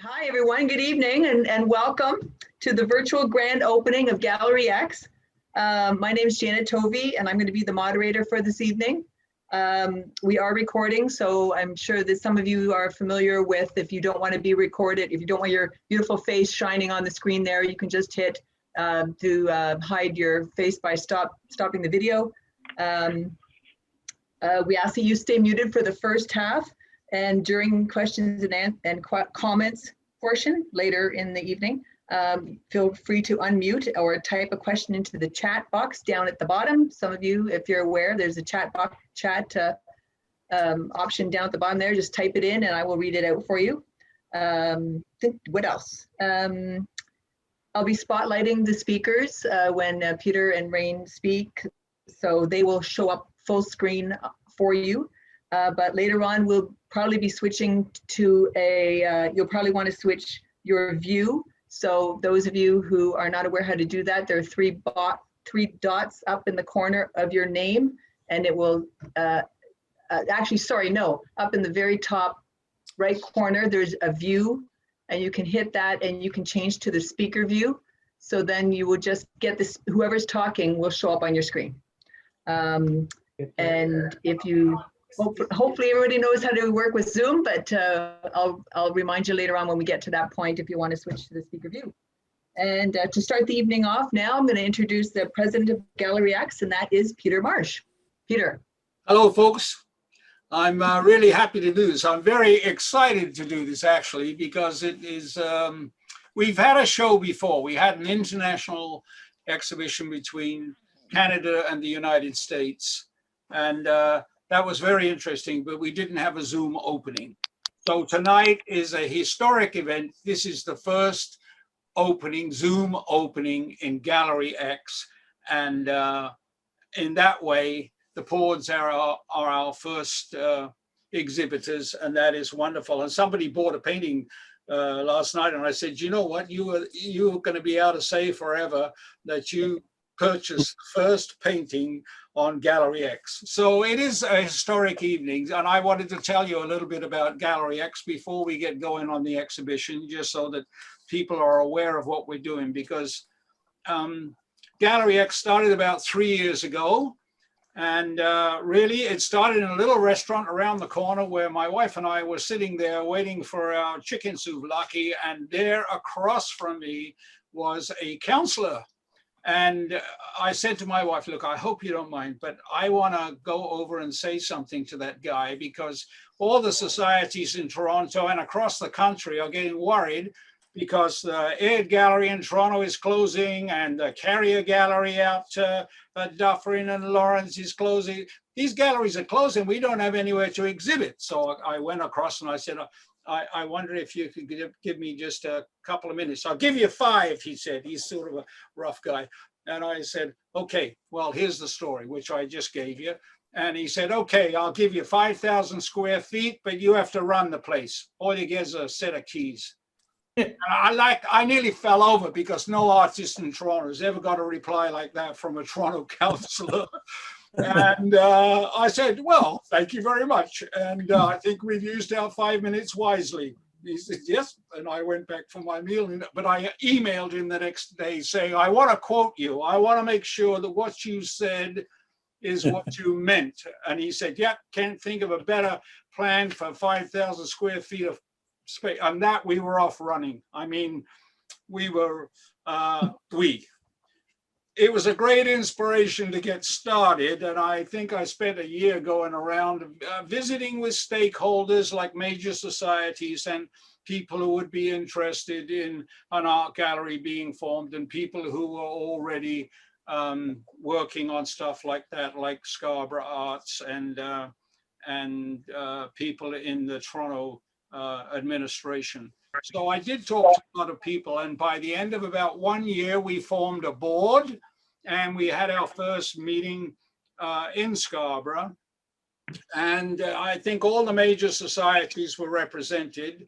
Hi, everyone. Good evening and welcome to the virtual grand opening of Gallery X. My name is Janet Tovey, and I'm going to be the moderator for this evening. We are recording, so I'm sure that some of you are familiar with if you don't want to be recorded, if you don't want your beautiful face shining on the screen there, you can just hit to hide your face by stopping the video. We ask that you stay muted for the first half. And during questions and comments portion later in the evening, feel free to unmute or type a question into the chat box down at the bottom. Some of you, if you're aware, there's a chat box, option down at the bottom there. Just type it in and I will read it out for you. What else? I'll be spotlighting the speakers when Peter and Rain speak, so they will show up full screen for you. But later on, we'll probably be switching to you'll probably want to switch your view. So those of you who are not aware how to do that, there are three dots up in the corner of your name, and it will, up in the very top right corner, there's a view, and you can hit that and you can change to the speaker view. So then you will just get this, whoever's talking will show up on your screen. And if you, hopefully everybody knows how to work with Zoom, but I'll remind you later on when we get to that point if you want to switch to the speaker view. And to start the evening off now, I'm going to introduce the president of Gallery X, and that is Peter Marsh. Peter. Hello, folks. I'm really happy to do this. I'm very excited to do this, actually, because it is, we've had a show before. We had an international exhibition between Canada and the United States. And that was very interesting, but we didn't have a Zoom opening. So tonight is a historic event. This is the first opening, Zoom opening in Gallery X. And in that way, the Pords are our first exhibitors, and that is wonderful. And somebody bought a painting last night, and I said, you know what, you were going to be able to say forever that you purchased the first painting on Gallery X. So it is a historic evening, and I wanted to tell you a little bit about Gallery X before we get going on the exhibition, just so that people are aware of what we're doing, because Gallery X started about 3 years ago. And really, it started in a little restaurant around the corner where my wife and I were sitting there waiting for our chicken souvlaki, and there across from me was a counselor. And I said to my wife, look, I hope you don't mind, but I want to go over and say something to that guy, because all the societies in Toronto and across the country are getting worried because the Aid Gallery in Toronto is closing, and the Carrier Gallery out at Dufferin and Lawrence is closing. These galleries are closing. We don't have anywhere to exhibit. So I went across and I said, I wonder if you could give me just a couple of minutes. I'll give you 5, he said. He's sort of a rough guy. And I said, okay, well, here's the story, which I just gave you. And he said, okay, I'll give you 5,000 square feet, but you have to run the place. All you get is a set of keys. I nearly fell over, because no artist in Toronto has ever got a reply like that from a Toronto councillor. And I said, well, thank you very much. And I think we've used our 5 minutes wisely. He said, yes. And I went back for my meal. But I emailed him the next day saying, I want to quote you. I want to make sure that what you said is what you meant. And he said, yeah, can't think of a better plan for 5,000 square feet of space. And that we were off running. I mean, we were, it was a great inspiration to get started. And I think I spent a year going around visiting with stakeholders like major societies and people who would be interested in an art gallery being formed, and people who were already working on stuff like that, like Scarborough Arts and people in the Toronto administration. So I did talk to a lot of people, and by the end of about 1 year, we formed a board, and we had our first meeting in Scarborough. And I think all the major societies were represented,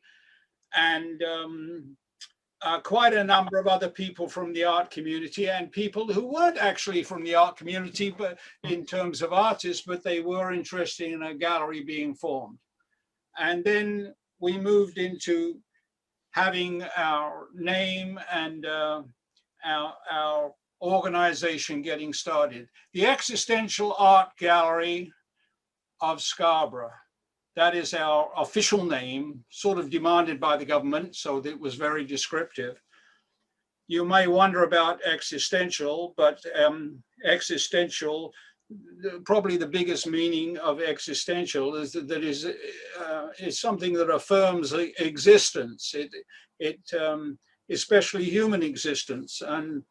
and quite a number of other people from the art community, and people who weren't actually from the art community, but in terms of artists, but they were interested in a gallery being formed. And then we moved into having our name and our organization getting started. The Existential Art Gallery of Scarborough. That is our official name, sort of demanded by the government, so it was very descriptive. You may wonder about existential, but existential, probably the biggest meaning of existential is that it's something that affirms existence, especially human existence. And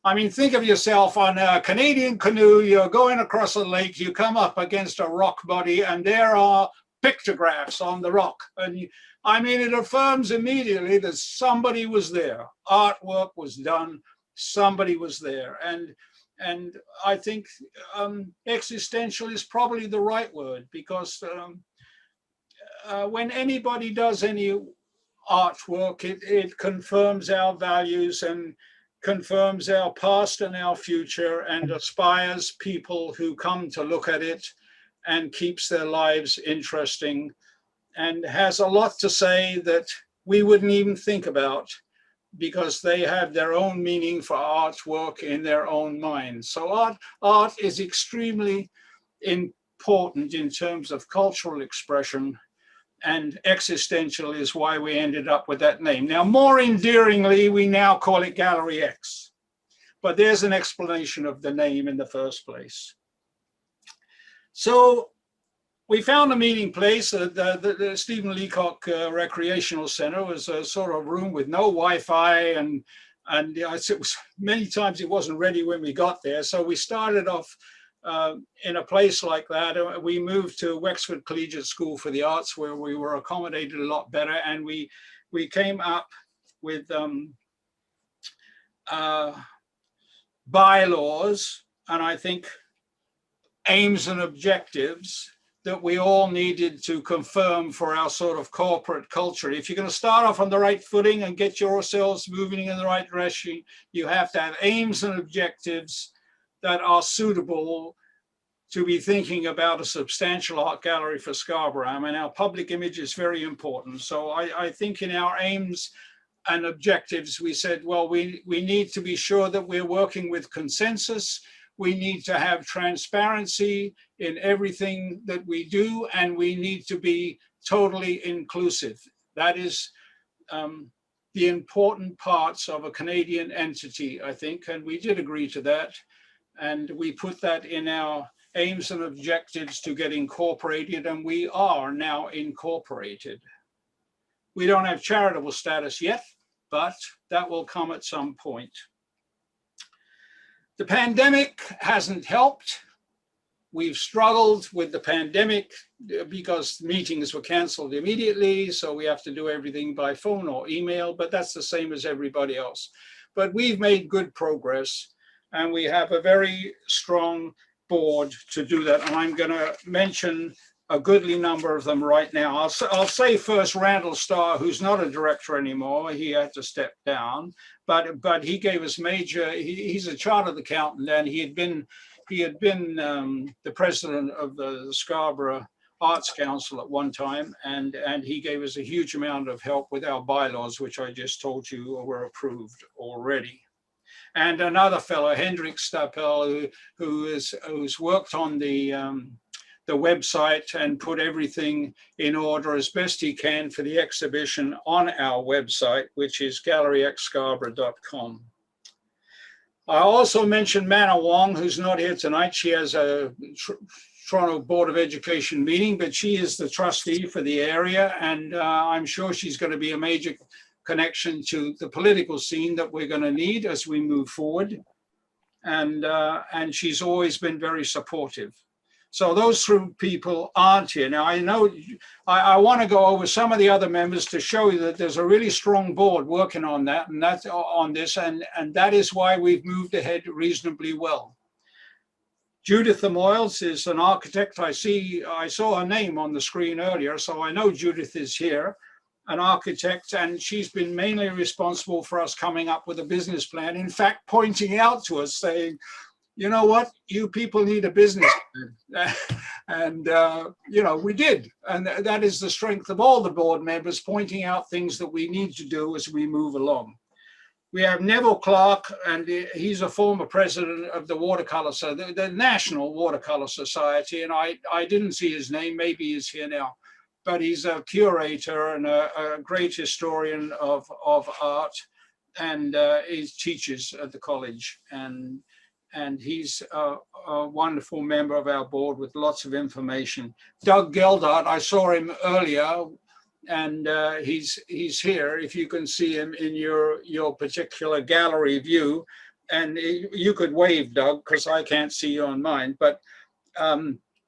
I mean, think of yourself on a Canadian canoe, you're going across a lake, you come up against a rock body, and there are pictographs on the rock. And I mean, it affirms immediately that somebody was there. Artwork was done, somebody was there. And I think existential is probably the right word, because when anybody does any artwork, it confirms our values and confirms our past and our future, and inspires people who come to look at it, and keeps their lives interesting, and has a lot to say that we wouldn't even think about, because they have their own meaning for artwork in their own minds. So art is extremely important in terms of cultural expression, and existential is why we ended up with that name. Now, more endearingly, we now call it Gallery X, but there's an explanation of the name in the first place. So we found a meeting place. The Stephen Leacock Recreational Center was a sort of room with no Wi-Fi, and it was, many times it wasn't ready when we got there. So we started off in a place like that. We moved to Wexford Collegiate School for the Arts, where we were accommodated a lot better, and we came up with bylaws, and I think aims and objectives that we all needed to confirm for our sort of corporate culture. If you're going to start off on the right footing and get yourselves moving in the right direction, you have to have aims and objectives that are suitable to be thinking about a substantial art gallery for Scarborough. I mean, our public image is very important. So I think in our aims and objectives, we said, well, we need to be sure that we're working with consensus. We need to have transparency in everything that we do, and we need to be totally inclusive. That is the important parts of a Canadian entity, I think, and we did agree to that. And we put that in our aims and objectives to get incorporated, and we are now incorporated. We don't have charitable status yet, but that will come at some point. The pandemic hasn't helped. We've struggled with the pandemic because meetings were canceled immediately, so we have to do everything by phone or email, but that's the same as everybody else. But we've made good progress, and we have a very strong board to do that. And I'm going to mention a goodly number of them right now. I'll say first Randall Starr, who's not a director anymore. He had to step down, but he gave us major. He's a chartered accountant, and he had been the president of the Scarborough Arts Council at one time, and he gave us a huge amount of help with our bylaws, which I just told you were approved already. And another fellow, Hendrik Stapel, who's worked on the website and put everything in order as best he can for the exhibition on our website, which is galleryxscarborough.com. I also mentioned Manna Wong, who's not here tonight. She has a Toronto Board of Education meeting, but she is the trustee for the area, and I'm sure she's going to be a major connection to the political scene that we're going to need as we move forward. And she's always been very supportive. So those three people aren't here. Now, I know I want to go over some of the other members to show you that there's a really strong board working on that, and that's on this, and that is why we've moved ahead reasonably well. Judith Moyles is an architect. I saw her name on the screen earlier, so I know Judith is here, an architect, and she's been mainly responsible for us coming up with a business plan. In fact, pointing out to us, saying, you know what, you people need a business plan. And, we did. And that is the strength of all the board members, pointing out things that we need to do as we move along. We have Neville Clark, and he's a former president of the Watercolor, the National Watercolor Society. And I didn't see his name, maybe he's here now, but he's a curator and a great historian of art, and he teaches at the college. And he's a wonderful member of our board with lots of information. Doug Geldart, I saw him earlier, and he's here. If you can see him in your particular gallery view, and you could wave, Doug, because I can't see you on mine. But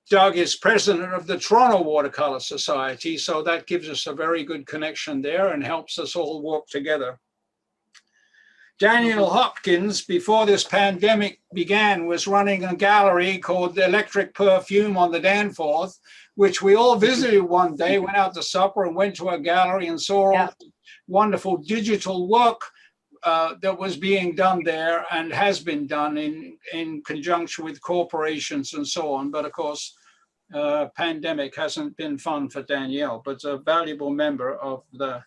Doug is president of the Toronto Watercolor Society, so that gives us a very good connection there and helps us all work together. Daniel Hopkins, before this pandemic began, was running a gallery called the Electric Perfume on the Danforth, which we all visited one day, went out to supper and went to a gallery and saw all the wonderful digital work that was being done there and has been done in conjunction with corporations and so on. But of course, pandemic hasn't been fun for Danielle, but a valuable member of the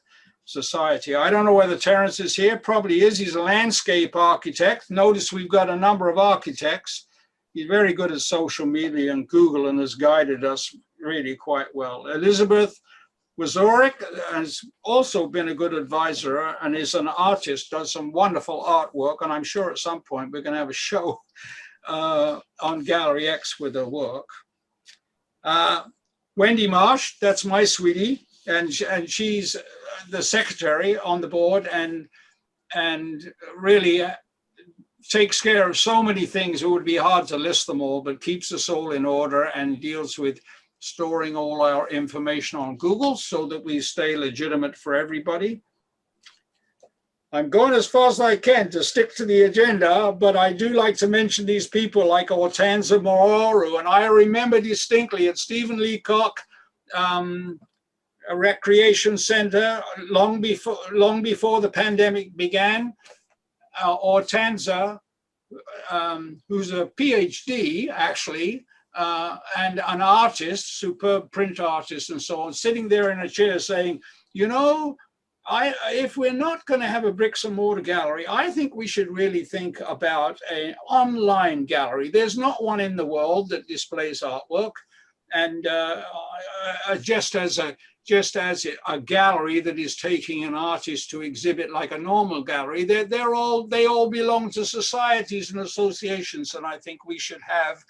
society. I don't know whether Terence is here, probably is. He's a landscape architect. Notice we've got a number of architects. He's very good at social media and Google and has guided us really quite well. Elizabeth Wazorek has also been a good advisor and is an artist, does some wonderful artwork. And I'm sure at some point we're going to have a show on Gallery X with her work. Wendy Marsh, that's my sweetie. And she's the secretary on the board and really takes care of so many things. It would be hard to list them all, but keeps us all in order and deals with storing all our information on Google so that we stay legitimate for everybody. I'm going as far as I can to stick to the agenda, but I do like to mention these people like Hortense Mororu. And I remember distinctly at Stephen Leacock, a recreation center long before the pandemic began. Hortense, who's a PhD actually, and an artist, superb print artist and so on, sitting there in a chair saying, if we're not going to have a bricks and mortar gallery, I think we should really think about an online gallery. There's not one in the world that displays artwork. And just as a gallery that is taking an artist to exhibit like a normal gallery, they all belong to societies and associations, and I think we should have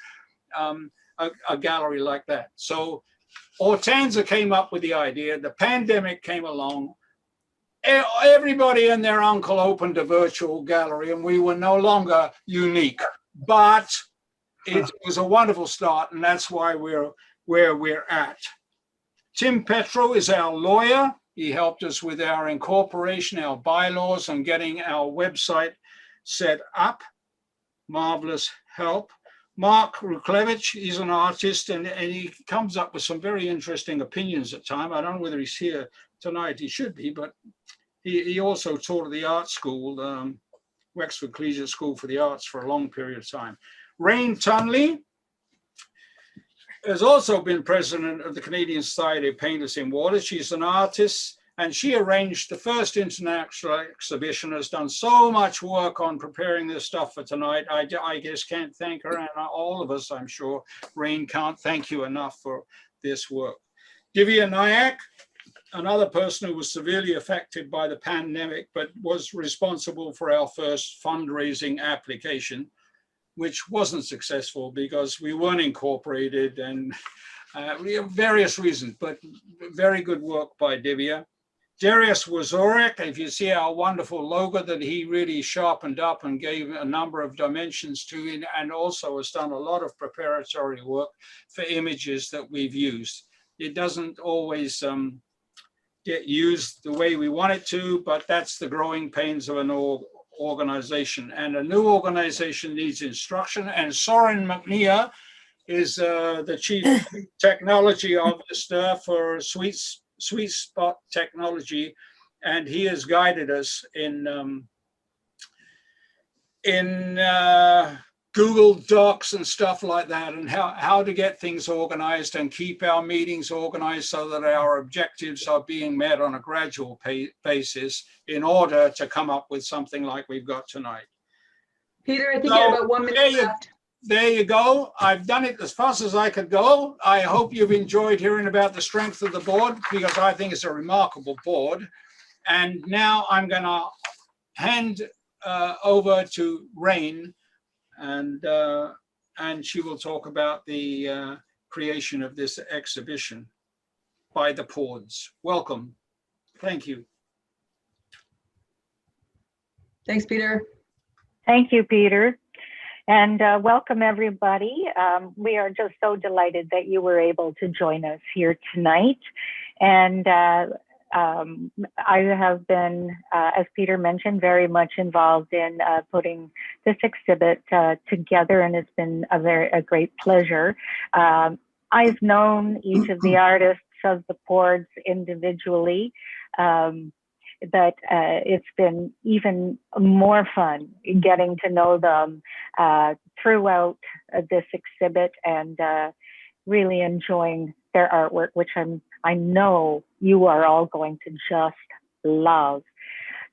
a gallery like that. So Hortense came up with the idea. The pandemic came along. Everybody and their uncle opened a virtual gallery, and we were no longer unique. But it was a wonderful start, and that's why we're where we're at. Tim Petro is our lawyer. He helped us with our incorporation, our bylaws, and getting our website set up. Marvelous help. Mark Ruklevich is an artist, and he comes up with some very interesting opinions at times. I don't know whether he's here tonight. He should be, but he also taught at the art school, Wexford Collegiate School for the Arts, for a long period of time. Rain Tunley has also been president of the Canadian Society of Painters in Water. She's an artist, and she arranged the first international exhibition, has done so much work on preparing this stuff for tonight. I just can't thank her, and all of us, I'm sure, Rain, can't thank you enough for this work. Divya Nayak, another person who was severely affected by the pandemic, but was responsible for our first fundraising application, which wasn't successful because we weren't incorporated and we have various reasons, but very good work by Divya. Darius Wazorek, if you see our wonderful logo that he really sharpened up and gave a number of dimensions to, and also has done a lot of preparatory work for images that we've used. It doesn't always get used the way we want it to, but that's the growing pains of an organization. And a new organization needs instruction. And Soren McNear is the chief technology officer for Sweet Spot Technology, and he has guided us in Google Docs and stuff like that, and how to get things organized and keep our meetings organized so that our objectives are being met on a gradual basis in order to come up with something like we've got tonight. Peter, I think you have about 1 minute left. There you go. I've done it as fast as I could go. I hope you've enjoyed hearing about the strength of the board, because I think it's a remarkable board. And now I'm going to hand over to Rain, and she will talk about the creation of this exhibition by the Pords. Welcome. Thank you. Thanks, Peter. Thank you, Peter. And welcome, everybody. We are just so delighted that you were able to join us here tonight. And I have been, as Peter mentioned, very much involved in putting this exhibit together, and it's been a great pleasure. I've known each of the artists of the Pords individually, but it's been even more fun getting to know them throughout this exhibit, and really enjoying their artwork, which I know you are all going to just love.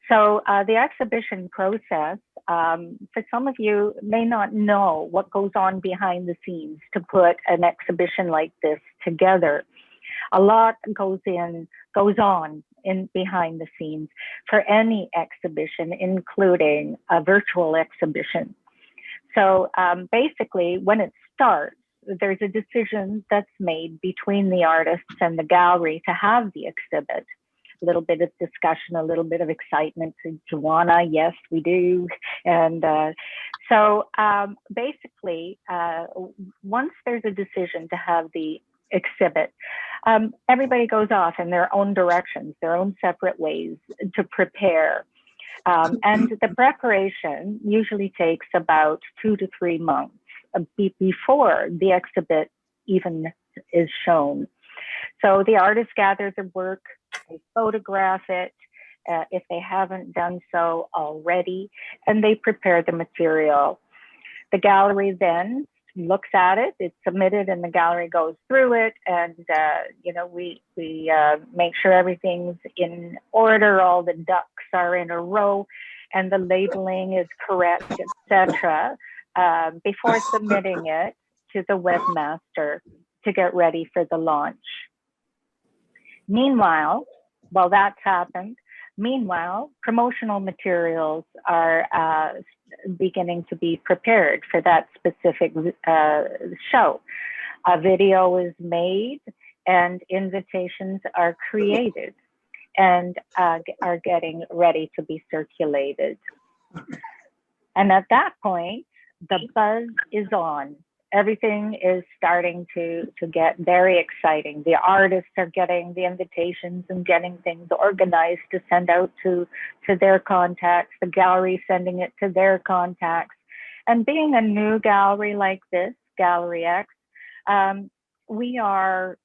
So the exhibition process, for some of you may not know what goes on behind the scenes to put an exhibition like this together. A lot goes on behind the scenes for any exhibition, including a virtual exhibition. So basically, when it starts, there's a decision that's made between the artists and the gallery to have the exhibit. A little bit of discussion, a little bit of excitement. Do you wanna? Yes, we do. And so basically, once there's a decision to have the exhibit, everybody goes off in their own directions, their own separate ways to prepare. And the preparation usually takes about 2 to 3 months before the exhibit even is shown. So the artist gathers their work, they photograph it, if they haven't done so already, and they prepare the material. The gallery then looks at it, it's submitted, and the gallery goes through it, and you know, we make sure everything's in order, all the ducks are in a row, and the labeling is correct, etc., before submitting it to the webmaster to get ready for the launch. Meanwhile, while that's happened, promotional materials are beginning to be prepared for that specific show. A video is made and invitations are created and are getting ready to be circulated. And at that point, the buzz is on. Everything is starting to get very exciting. The artists are getting the invitations and getting things organized to send out to their contacts, the gallery sending it to their contacts. And being a new gallery like this, Gallery X, we are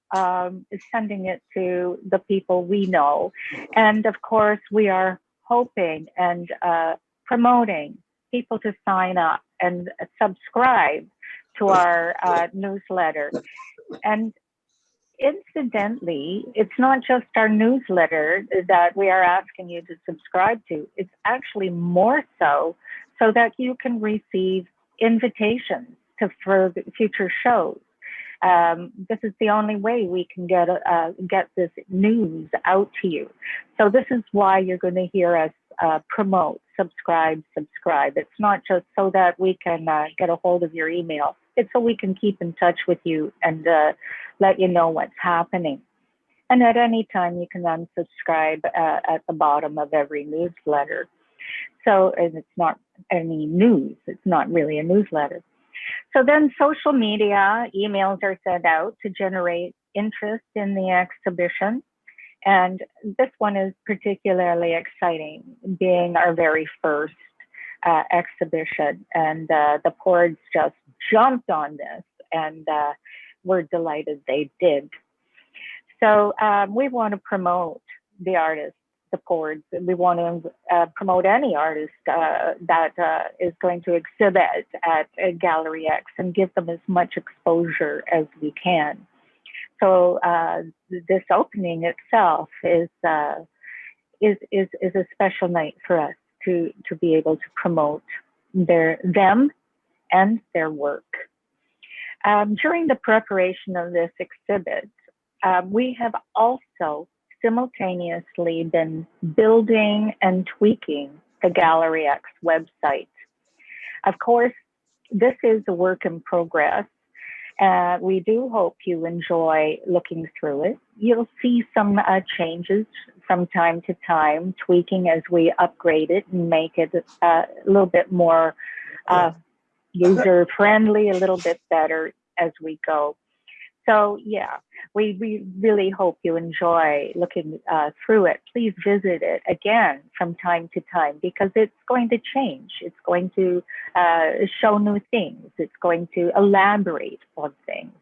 sending it to the people we know. And of course, we are hoping and promoting people to sign up and subscribe to our newsletter. And incidentally, it's not just our newsletter that we are asking you to subscribe to. It's actually more so that you can receive invitations to future shows. This is the only way we can get this news out to you. So this is why you're going to hear us promote, subscribe. It's not just so that we can get a hold of your email. It's so we can keep in touch with you and let you know what's happening. And at any time, you can unsubscribe at the bottom of every newsletter. So, and it's not any news. It's not really a newsletter. So then social media emails are sent out to generate interest in the exhibition. And this one is particularly exciting, being our very first exhibition. And the Pords just jumped on this, and we're delighted they did. So we want to promote the artists the Pords. We want to promote any artist that is going to exhibit at Gallery X and give them as much exposure as we can. So this opening itself is a special night for us to be able to promote them and their work. During the preparation of this exhibit, we have also simultaneously been building and tweaking the Gallery X website. Of course, this is a work in progress. We do hope you enjoy looking through it. You'll see some changes from time to time, tweaking as we upgrade it and make it a little bit more user-friendly, a little bit better as we go. So yeah, we really hope you enjoy looking through it. Please visit it again from time to time because it's going to change. It's going to show new things. It's going to elaborate on things.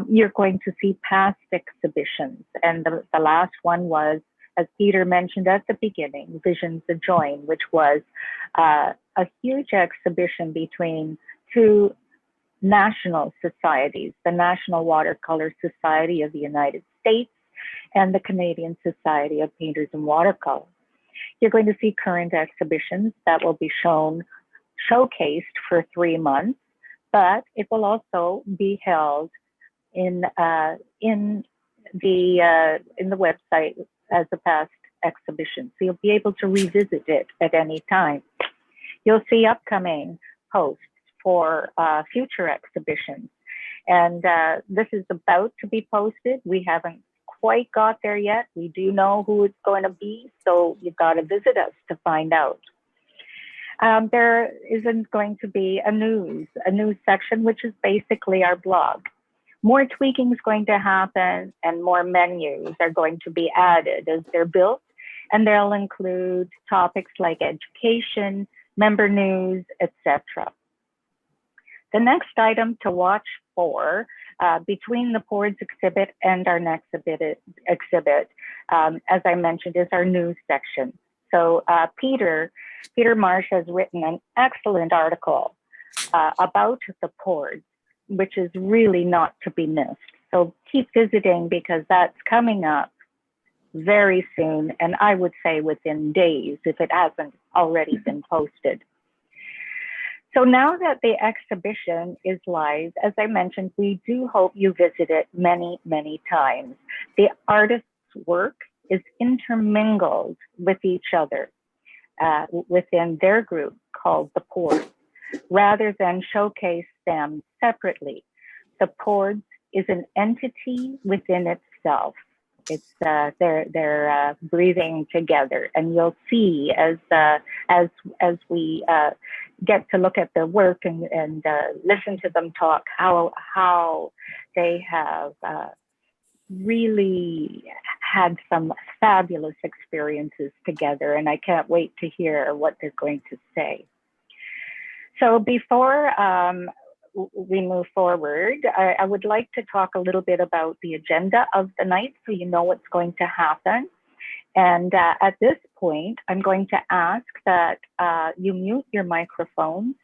You're going to see past exhibitions. And the last one was, as Peter mentioned at the beginning, Visions Adjoin, which was a huge exhibition between two national societies, the National Watercolor Society of the United States and the Canadian Society of Painters and Watercolor. You're going to see current exhibitions that will be showcased for 3 months, but it will also be held in the website as a past exhibition. So you'll be able to revisit it at any time. You'll see upcoming posts for future exhibitions. And this is about to be posted. We haven't quite got there yet. We do know who it's going to be, so you've got to visit us to find out. There isn't going to be a news section, which is basically our blog. More tweaking is going to happen and more menus are going to be added as they're built, and they'll include topics like education, member news, etc. The next item to watch for between the Pords exhibit and our next exhibit, as I mentioned, is our news section. So Peter Marsh has written an excellent article about the Pords, which is really not to be missed. So keep visiting because that's coming up very soon, and I would say within days if it hasn't already been posted. So now that the exhibition is live, as I mentioned, we do hope you visit it many, many times. The artist's work is intermingled with each other within their group called the Pords, rather than showcase them separately. The Pords is an entity within itself. It's they're breathing together, and you'll see as we get to look at their work and listen to them talk how they have really had some fabulous experiences together, and I can't wait to hear what they're going to say. So before we move forward, I would like to talk a little bit about the agenda of the night so you know what's going to happen. And at this point, I'm going to ask that you mute your microphones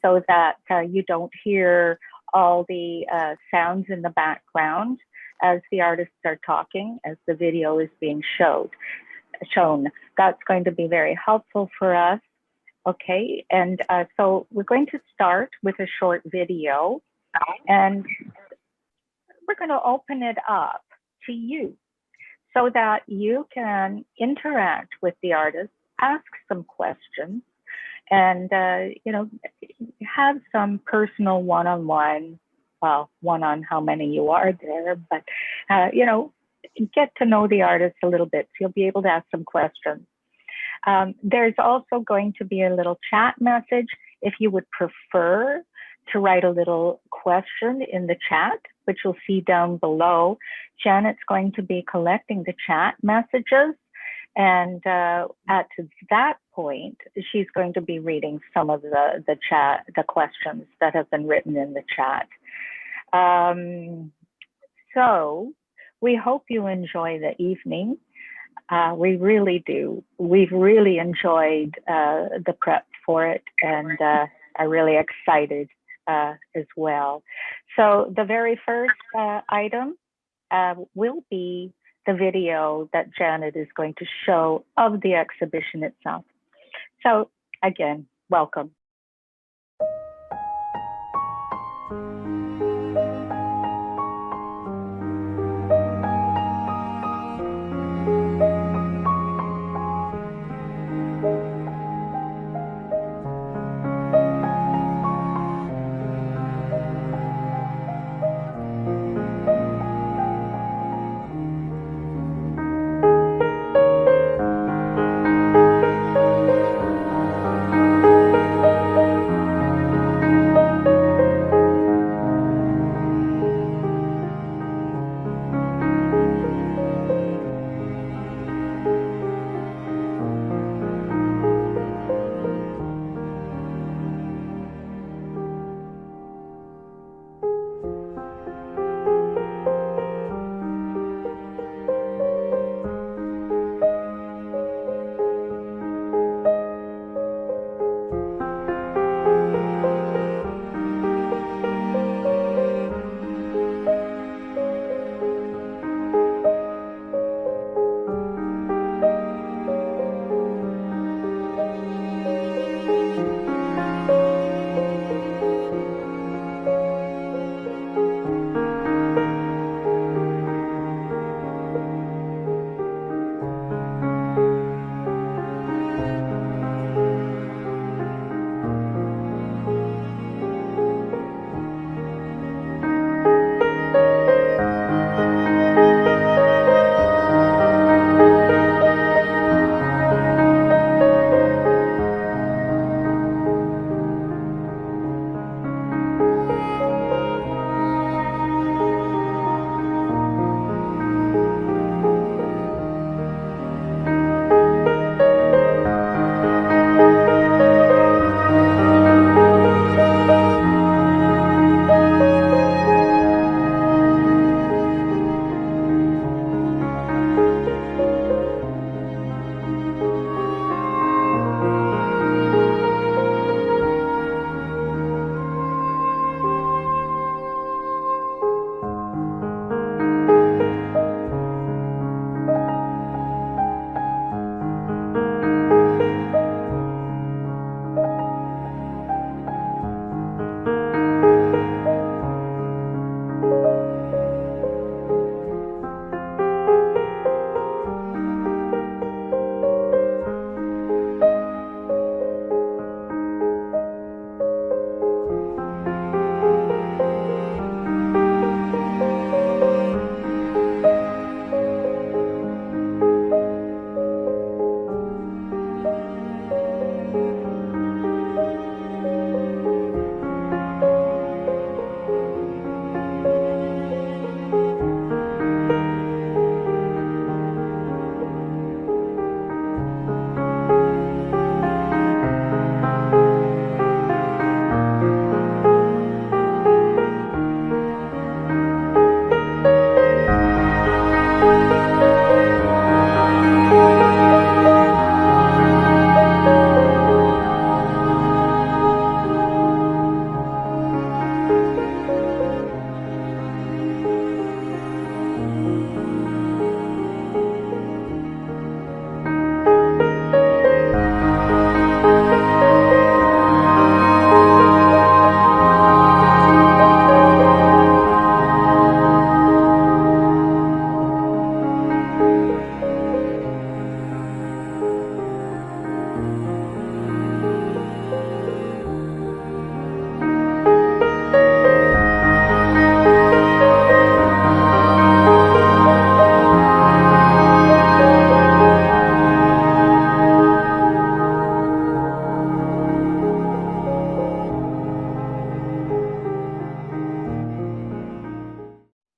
so that you don't hear all the sounds in the background as the artists are talking, as the video is being shown. That's going to be very helpful for us. Okay, and so we're going to start with a short video, and we're going to open it up to you so that you can interact with the artist, ask some questions, and you know, have some personal one-on-one, well, one on how many you are there, but you know, get to know the artist a little bit. So you'll be able to ask some questions. There's also going to be a little chat message if you would prefer to write a little question in the chat, which you'll see down below. Janet's going to be collecting the chat messages, and at that point, she's going to be reading some of the questions that have been written in the chat. So we hope you enjoy the evening. We really do. We've really enjoyed the prep for it, and are really excited as well. So the very first item will be the video that Janet is going to show of the exhibition itself. So again, welcome.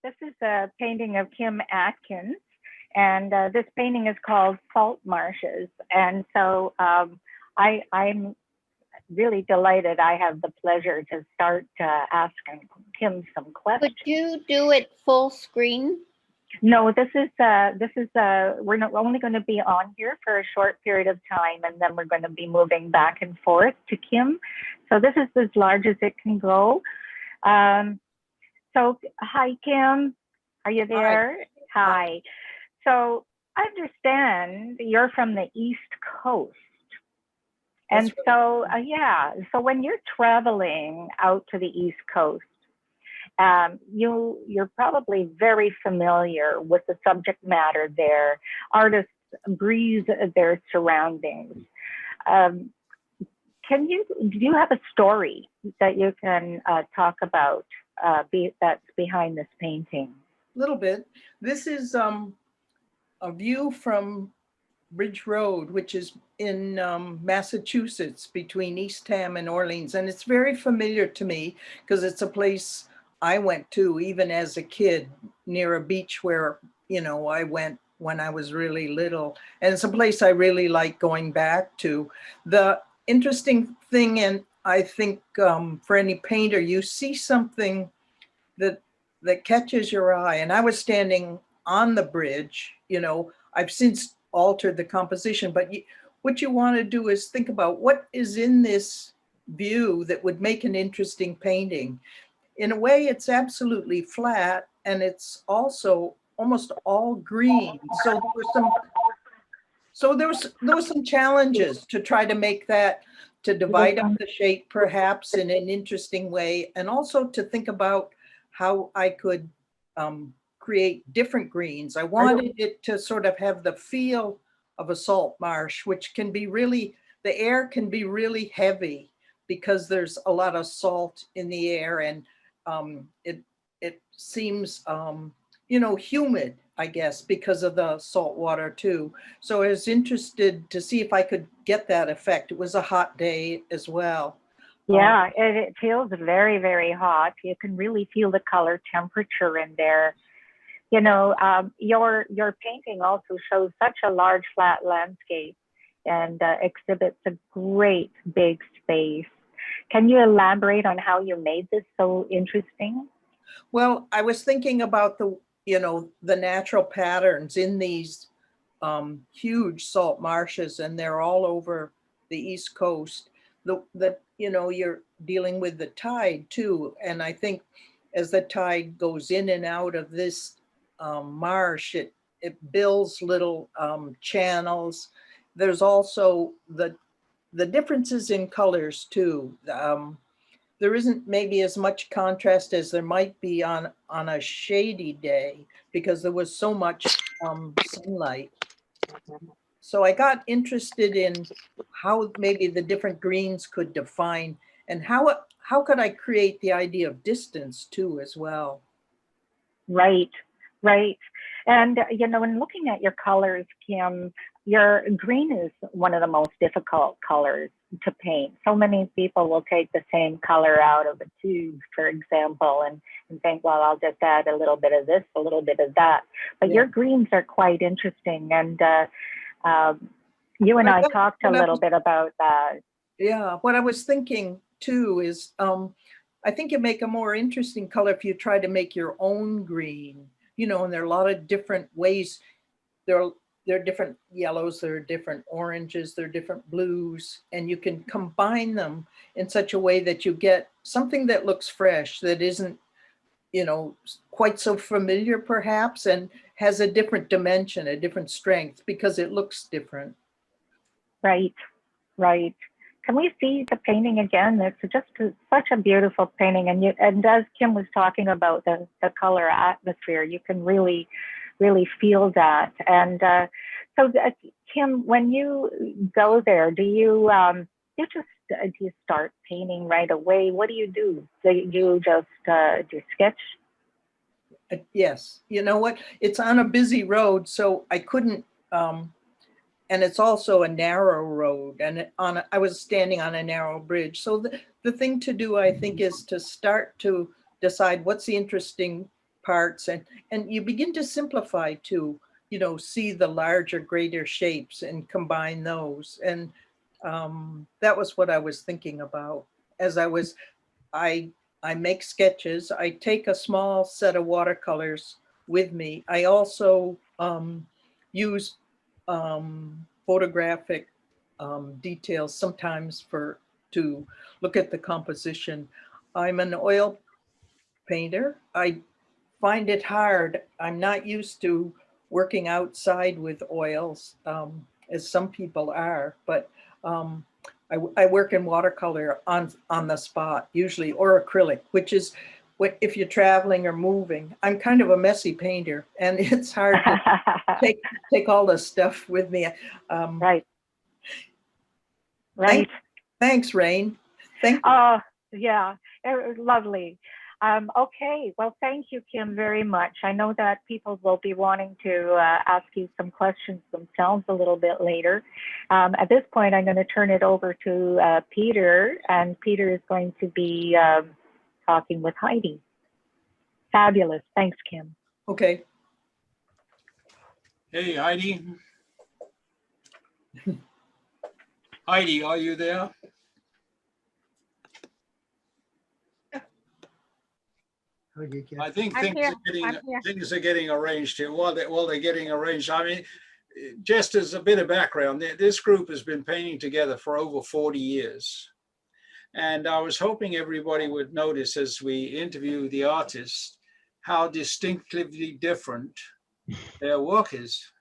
This is a painting of Kim Atkins, and this painting is called Salt Marshes. And so I'm really delighted I have the pleasure to start asking Kim some questions. Would you do it full screen? No, we're not only going to be on here for a short period of time, and then we're going to be moving back and forth to Kim. So this is as large as it can go. Um, so hi, Kim. Are you there? Hi. So I understand you're from the East Coast. And so, yeah, so when you're traveling out to the East Coast, you're probably very familiar with the subject matter there. Artists breathe their surroundings. Um, do you have a story that you can talk about that's behind this painting? A little bit. This is a view from Bridge Road, which is in Massachusetts between Eastham and Orleans. And it's very familiar to me because it's a place I went to even as a kid near a beach where, I went when I was really little. And it's a place I really like going back to. The interesting thing, and I think for any painter, you see something that catches your eye. And I was standing on the bridge, I've since altered the composition, but what you want to do is think about what is in this view that would make an interesting painting. In a way, it's absolutely flat, and it's also almost all green. So there was some challenges to try to make that, to divide up the shape perhaps in an interesting way, and also to think about how I could create different greens. I wanted it to sort of have the feel of a salt marsh, which can be really, the air can be really heavy because there's a lot of salt in the air, and it seems, humid, I guess, because of the salt water too. So I was interested to see if I could get that effect. It was a hot day as well. Yeah, it feels very, very hot. You can really feel the color temperature in there. Your painting also shows such a large flat landscape and exhibits a great big space. Can you elaborate on how you made this so interesting? Well, I was thinking about the natural patterns in these huge salt marshes, and they're all over the East Coast. You're dealing with the tide too. And I think as the tide goes in and out of this marsh, it builds little channels. There's also the differences in colors too. There isn't maybe as much contrast as there might be on a shady day because there was so much sunlight. So I got interested in how maybe the different greens could define, and how could I create the idea of distance too as well. Right, right. And, when looking at your colors, Kim, your green is one of the most difficult colors to paint. So many people will take the same color out of a tube, for example, and think, well, I'll just add a little bit of this, a little bit of that. But your greens are quite interesting. And you and I talked a little bit about that. Yeah, what I was thinking too is I think you make a more interesting color if you try to make your own green, and there are a lot of different ways. There are different yellows, there are different oranges, there are different blues, and you can combine them in such a way that you get something that looks fresh, that isn't, quite so familiar perhaps, and has a different dimension, a different strength because it looks different. Right, right. Can we see the painting again? It's just such a beautiful painting. And as Kim was talking about the color atmosphere, you can really, really feel that. And Kim, when you go there, do you start painting right away? What do you do? Do you just do you sketch? Yes. You know what? It's on a busy road, so I couldn't, and it's also a narrow road, and I was standing on a narrow bridge. So the thing to do, I think, is to start to decide what's the interesting parts, and you begin to simplify to, see the larger, greater shapes and combine those. And that was what I was thinking about as I make sketches. I take a small set of watercolors with me. I also use photographic details sometimes to look at the composition. I'm an oil painter. I find it hard. I'm not used to working outside with oils, as some people are, but I work in watercolor on the spot usually, or acrylic, which is if you're traveling or moving. I'm kind of a messy painter, and it's hard to take all the stuff with me. Right. Right. Thanks, Rain. Thank you. Oh, yeah, lovely. Okay, well, thank you, Kim, very much. I know that people will be wanting to ask you some questions themselves a little bit later. At this point, I'm going to turn it over to Peter, and Peter is going to be talking with Heidi. Fabulous. Thanks, Kim. Okay. Hey, Heidi. Heidi, are you there? I think things are getting arranged here. While they're getting arranged, I mean, just as a bit of background, this group has been painting together for over 40 years. And I was hoping everybody would notice as we interview the artists how distinctively different their work is.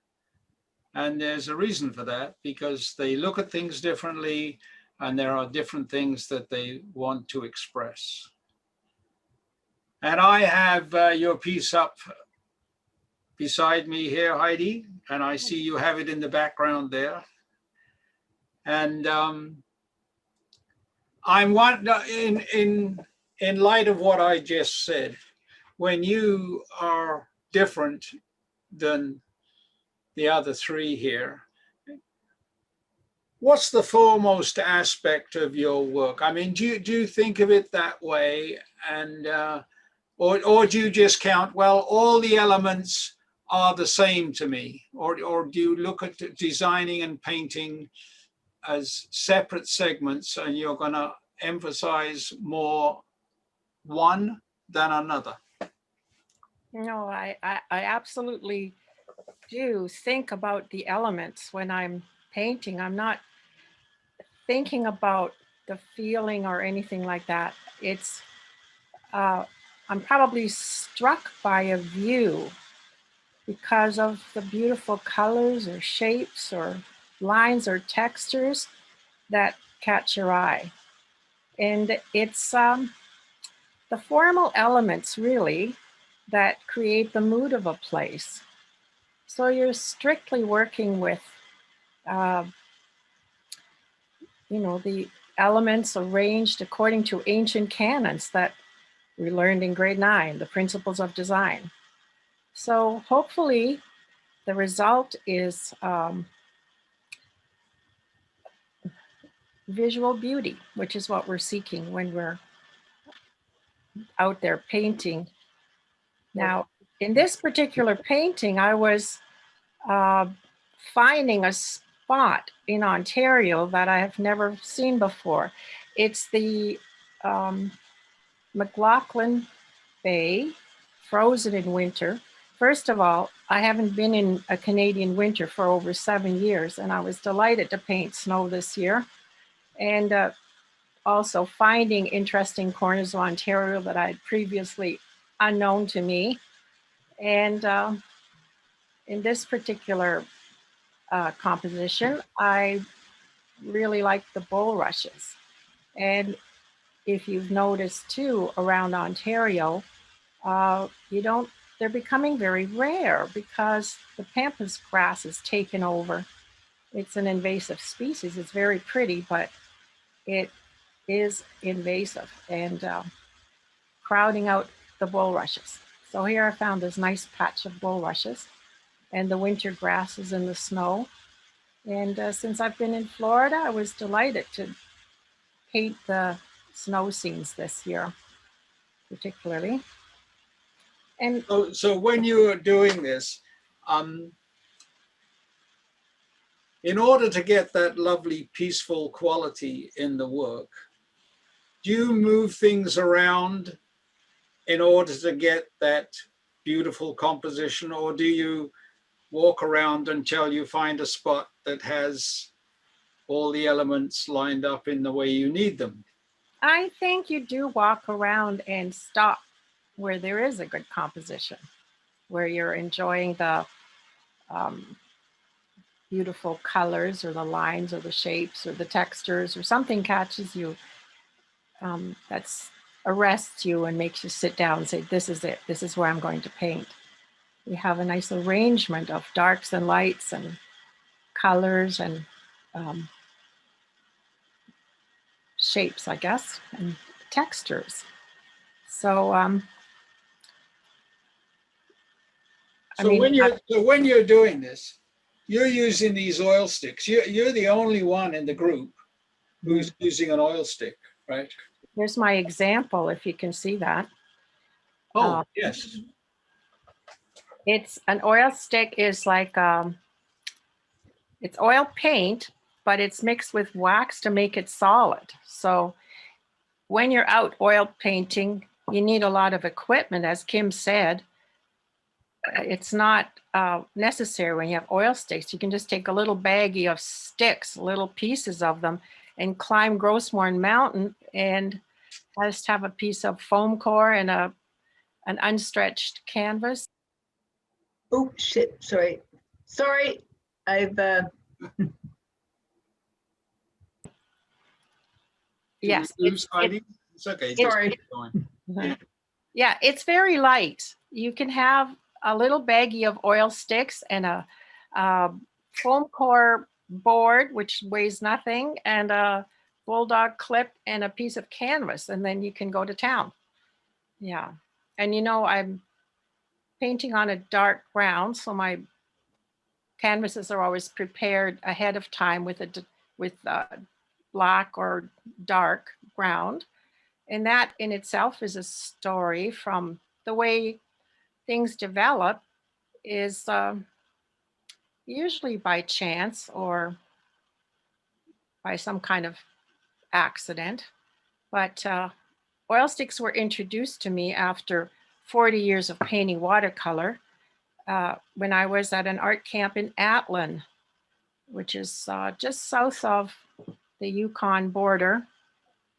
And there's a reason for that, because they look at things differently and there are different things that they want to express. And I have your piece up beside me here, Heidi, and I see you have it in the background there. And I'm in light of what I just said, when you are different than the other three here, what's the foremost aspect of your work? I mean, do you think of it that way? And or do you just count, well, all the elements are the same to me? Or do you look at designing and painting as separate segments and you're going to emphasize more one than another? No, I absolutely do think about the elements when I'm painting. I'm not thinking about the feeling or anything like that. It's I'm probably struck by a view because of the beautiful colors or shapes or lines or textures that catch your eye. And it's the formal elements really that create the mood of a place. So you're strictly working with, the elements arranged according to ancient canons that we learned in grade 9, the principles of design. So hopefully the result is visual beauty, which is what we're seeking when we're out there painting. Now, in this particular painting, I was finding a spot in Ontario that I have never seen before. It's the McLaughlin Bay, frozen in winter. First of all, I haven't been in a Canadian winter for over 7 years, and I was delighted to paint snow this year. And also finding interesting corners of Ontario that I had previously unknown to me. And in this particular composition, I really like the bulrushes. And if you've noticed too, around Ontario, they're becoming very rare because the pampas grass is taken over. It's an invasive species. It's very pretty, but it is invasive and crowding out the bulrushes. So here I found this nice patch of bulrushes and the winter grasses and the snow. And since I've been in Florida, I was delighted to paint the snow scenes this year, particularly. And so when you are doing this, in order to get that lovely peaceful quality in the work, do you move things around in order to get that beautiful composition, or do you walk around until you find a spot that has all the elements lined up in the way you need them? I think you do walk around and stop where there is a good composition, where you're enjoying the beautiful colors or the lines or the shapes or the textures, or something catches you that's arrests you and makes you sit down and say, this is it, this is where I'm going to paint. We have a nice arrangement of darks and lights and colors and shapes, I guess, and textures. So So when you're doing this, you're using these oil sticks. You're the only one in the group who's using an oil stick, right? Here's my example, if you can see that. Oh, yes. It's an oil stick is like, it's oil paint, but it's mixed with wax to make it solid. So when you're out oil painting, you need a lot of equipment, as Kim said. It's not necessary when you have oil sticks. You can just take a little baggie of sticks, little pieces of them, and climb Grossmorn Mountain and just have a piece of foam core and an unstretched canvas. Oh, shit, sorry. Sorry, I've, Yes. It's okay. sorry. Yeah, it's very light. You can have a little baggie of oil sticks and a foam core board, which weighs nothing, and a bulldog clip and a piece of canvas, and then you can go to town. Yeah, and you know, I'm painting on a dark ground, so my canvases are always prepared ahead of time with black or dark ground. And that in itself is a story from the way things develop is usually by chance or by some kind of accident. But oil sticks were introduced to me after 40 years of painting watercolor when I was at an art camp in Atlin, which is just south of the Yukon border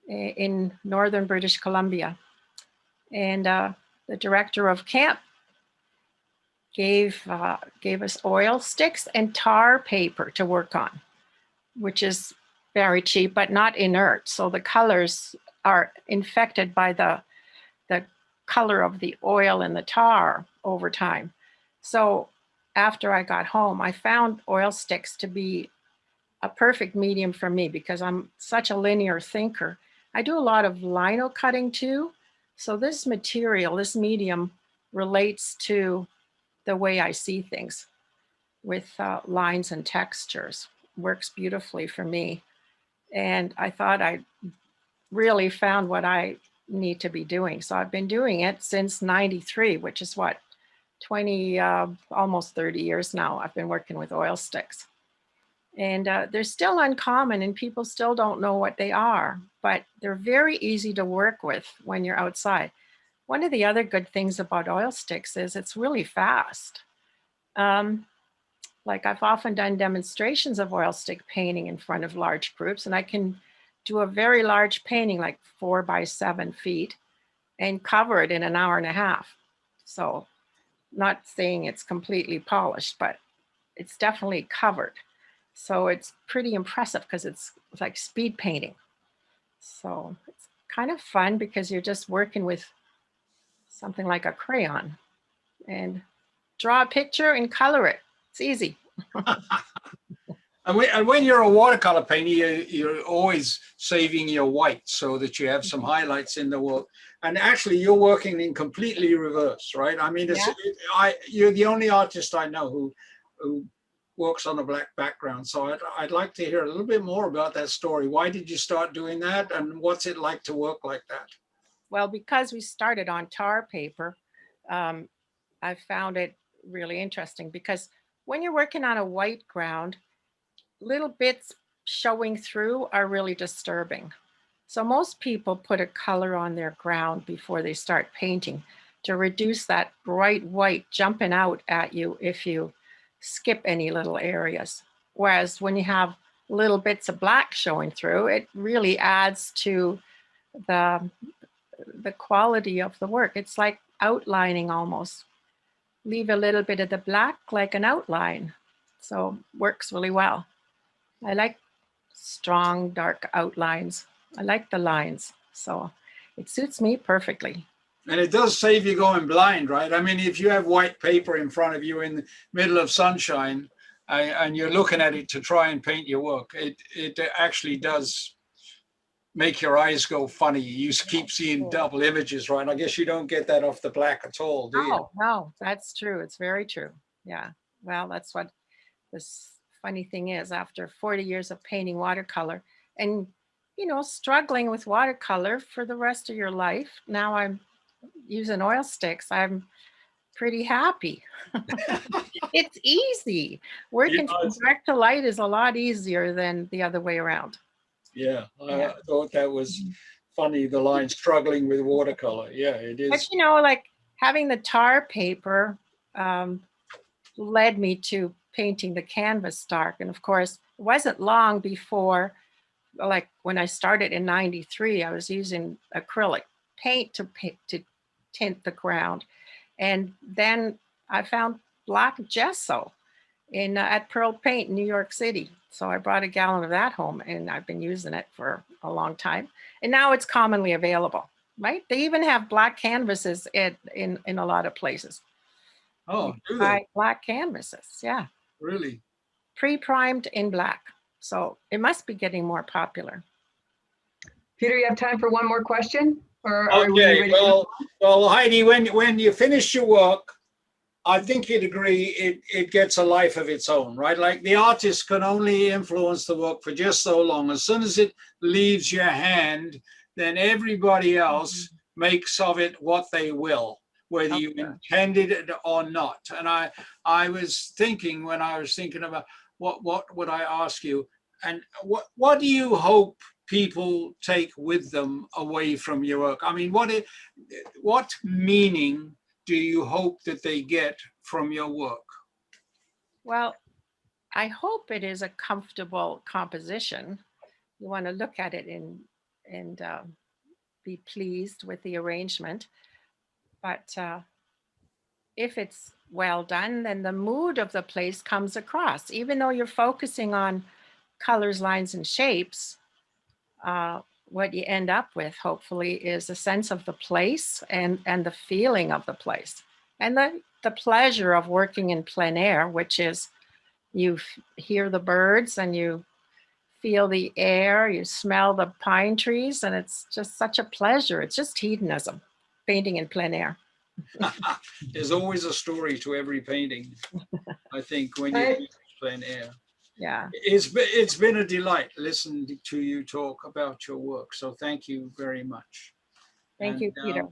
in northern British Columbia. And the director of camp gave us oil sticks and tar paper to work on, which is very cheap, but not inert. So the colors are infected by the color of the oil and the tar over time. So after I got home, I found oil sticks to be a perfect medium for me because I'm such a linear thinker. I do a lot of lino cutting too. So this material, this medium relates to the way I see things with lines and textures. Works beautifully for me. And I thought I really found what I need to be doing. So I've been doing it since 93, which is what, 20, almost 30 years now. I've been working with oil sticks. And they're still uncommon and people still don't know what they are, but they're very easy to work with when you're outside. One of the other good things about oil sticks is it's really fast. Like I've often done demonstrations of oil stick painting in front of large groups, and I can do a very large painting, like 4 by 7 feet, and cover it in an hour and a half. So not saying it's completely polished, but it's definitely covered. So it's pretty impressive because it's like speed painting. So it's kind of fun because you're just working with something like a crayon and draw a picture and color it. It's easy. And when you're a watercolor painter, you're always saving your white so that you have some highlights in the work. And actually, you're working in completely reverse, right? I mean, you're the only artist I know who works on a black background. So I'd like to hear a little bit more about that story. Why did you start doing that? And what's it like to work like that? Well, because we started on tar paper, I found it really interesting because when you're working on a white ground, little bits showing through are really disturbing. So most people put a color on their ground before they start painting. to reduce that bright white jumping out at you if you skip any little areas. Whereas when you have little bits of black showing through, it really adds to the quality of the work. It's like outlining almost. Leave a little bit of the black like an outline. So works really well. I like strong, dark outlines. I like the lines. So it suits me perfectly. And it does save you going blind, right? I mean, if you have white paper in front of you in the middle of sunshine and you're looking at it to try and paint your work, it actually does make your eyes go funny. You keep seeing double images, right? I guess you don't get that off the black at all, do you? Oh, no, that's true. It's very true. Yeah. Well, that's what this funny thing is. After 40 years of painting watercolor and, you know, struggling with watercolor for the rest of your life, now I'm using oil sticks. I'm pretty happy. It's easy. Working from dark to light is a lot easier than the other way around. Yeah, I thought that was funny, the line struggling with watercolor. Yeah, it is. But you know, like having the tar paper led me to painting the canvas dark. And of course, it wasn't long before, like when I started in '93, I was using acrylic paint to tint the ground. And then I found black gesso at Pearl Paint in New York City. So I brought a gallon of that home and I've been using it for a long time. And now it's commonly available, right? They even have black canvases in a lot of places. Oh, do they? Black canvases, yeah. Really? Pre-primed in black. So it must be getting more popular. Peter, you have time for one more question? Or are we Okay, ready? well, Heidi, when you finish your work, I think you'd agree it gets a life of its own, right? Like the artist can only influence the work for just so long. As soon as it leaves your hand, then everybody else makes of it what they will, whether you intended it or not. And I was thinking when I was thinking about what would I ask you, and what do you hope people take with them away from your work? I mean, what meaning do you hope that they get from your work? Well, I hope it is a comfortable composition. You want to look at it and be pleased with the arrangement. But if it's well done, then the mood of the place comes across. Even though you're focusing on colors, lines, and shapes, what you end up with, hopefully, is a sense of the place and the feeling of the place. And the pleasure of working in plein air, which is you hear the birds and you feel the air, you smell the pine trees, and it's just such a pleasure. It's just hedonism, painting in plein air. There's always a story to every painting, I think, when you paint plein air. Yeah. It's been a delight listening to you talk about your work. So thank you very much. Thank you, Peter.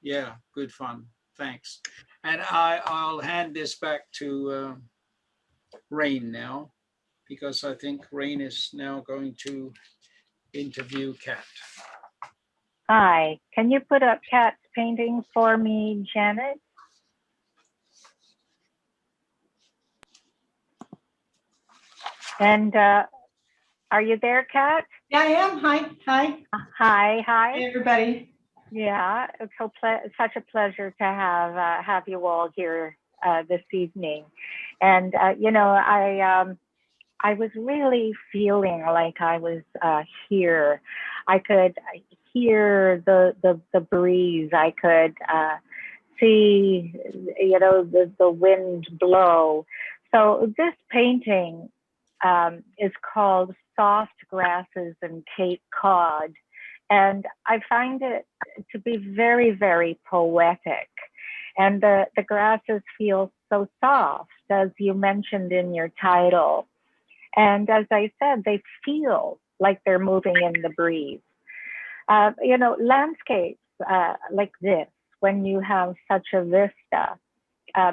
Yeah, good fun. Thanks. And I'll hand this back to Rain now, because I think Rain is now going to interview Kat. Hi, can you put up Kat's painting for me, Janet? And are you there, Kat? Yeah, I am. Hi. Hi. Hey, everybody. Yeah, it's such a pleasure to have you all here this evening. And you know, I was really feeling like I was here. I could hear the breeze. I could see, you know, the wind blow. So this painting is called Soft Grasses and Cape Cod. And I find it to be very, very poetic. And the grasses feel so soft, as you mentioned in your title. And as I said, they feel like they're moving in the breeze. You know, landscapes like this, when you have such a vista,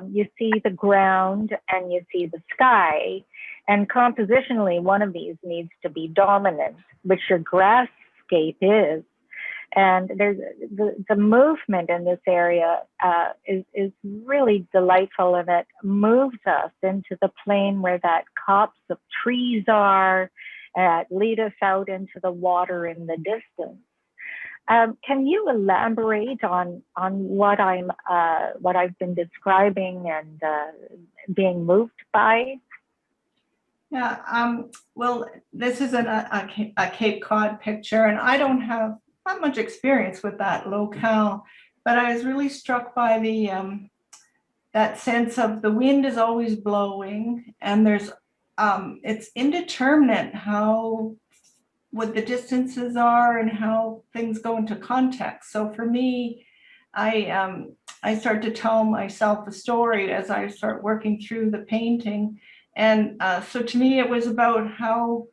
you see the ground and you see the sky. And compositionally, one of these needs to be dominant, which your grasscape is. And there's the movement in this area is really delightful, and it moves us into the plane where that copse of trees are, lead us out into the water in the distance. Can you elaborate on what I've been describing and being moved by? Yeah, well, this is a Cape Cod picture, and I don't have not much experience with that locale, but I was really struck by the that sense of the wind is always blowing, and there's it's indeterminate what the distances are and how things go into context. So for me, I start to tell myself a story as I start working through the painting. And so to me, it was about how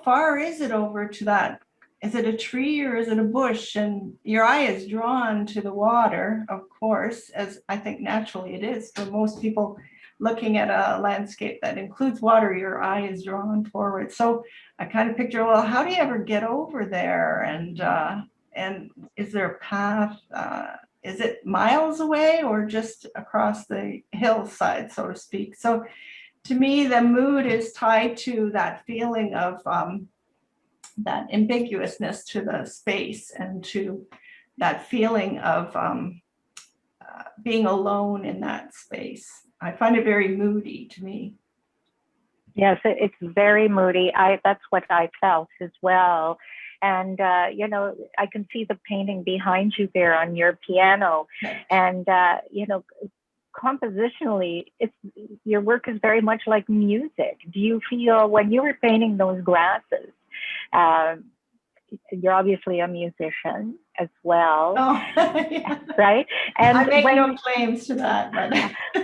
far is it over to that? Is it a tree or is it a bush? And your eye is drawn to the water, of course, as I think naturally it is for most people looking at a landscape that includes water, your eye is drawn forward. So I kind of picture, well, how do you ever get over there? And is there a path? Is it miles away or just across the hillside, so to speak? So to me, the mood is tied to that feeling of that ambiguousness to the space and to that feeling of being alone in that space. I find it very moody to me. Yes, it's very moody. That's what I felt as well. And, you know, I can see the painting behind you there on your piano. And, you know, compositionally, your work is very much like music. Do you feel when you were painting those grasses, you're obviously a musician as well, Yeah. right? And I make no claims to that,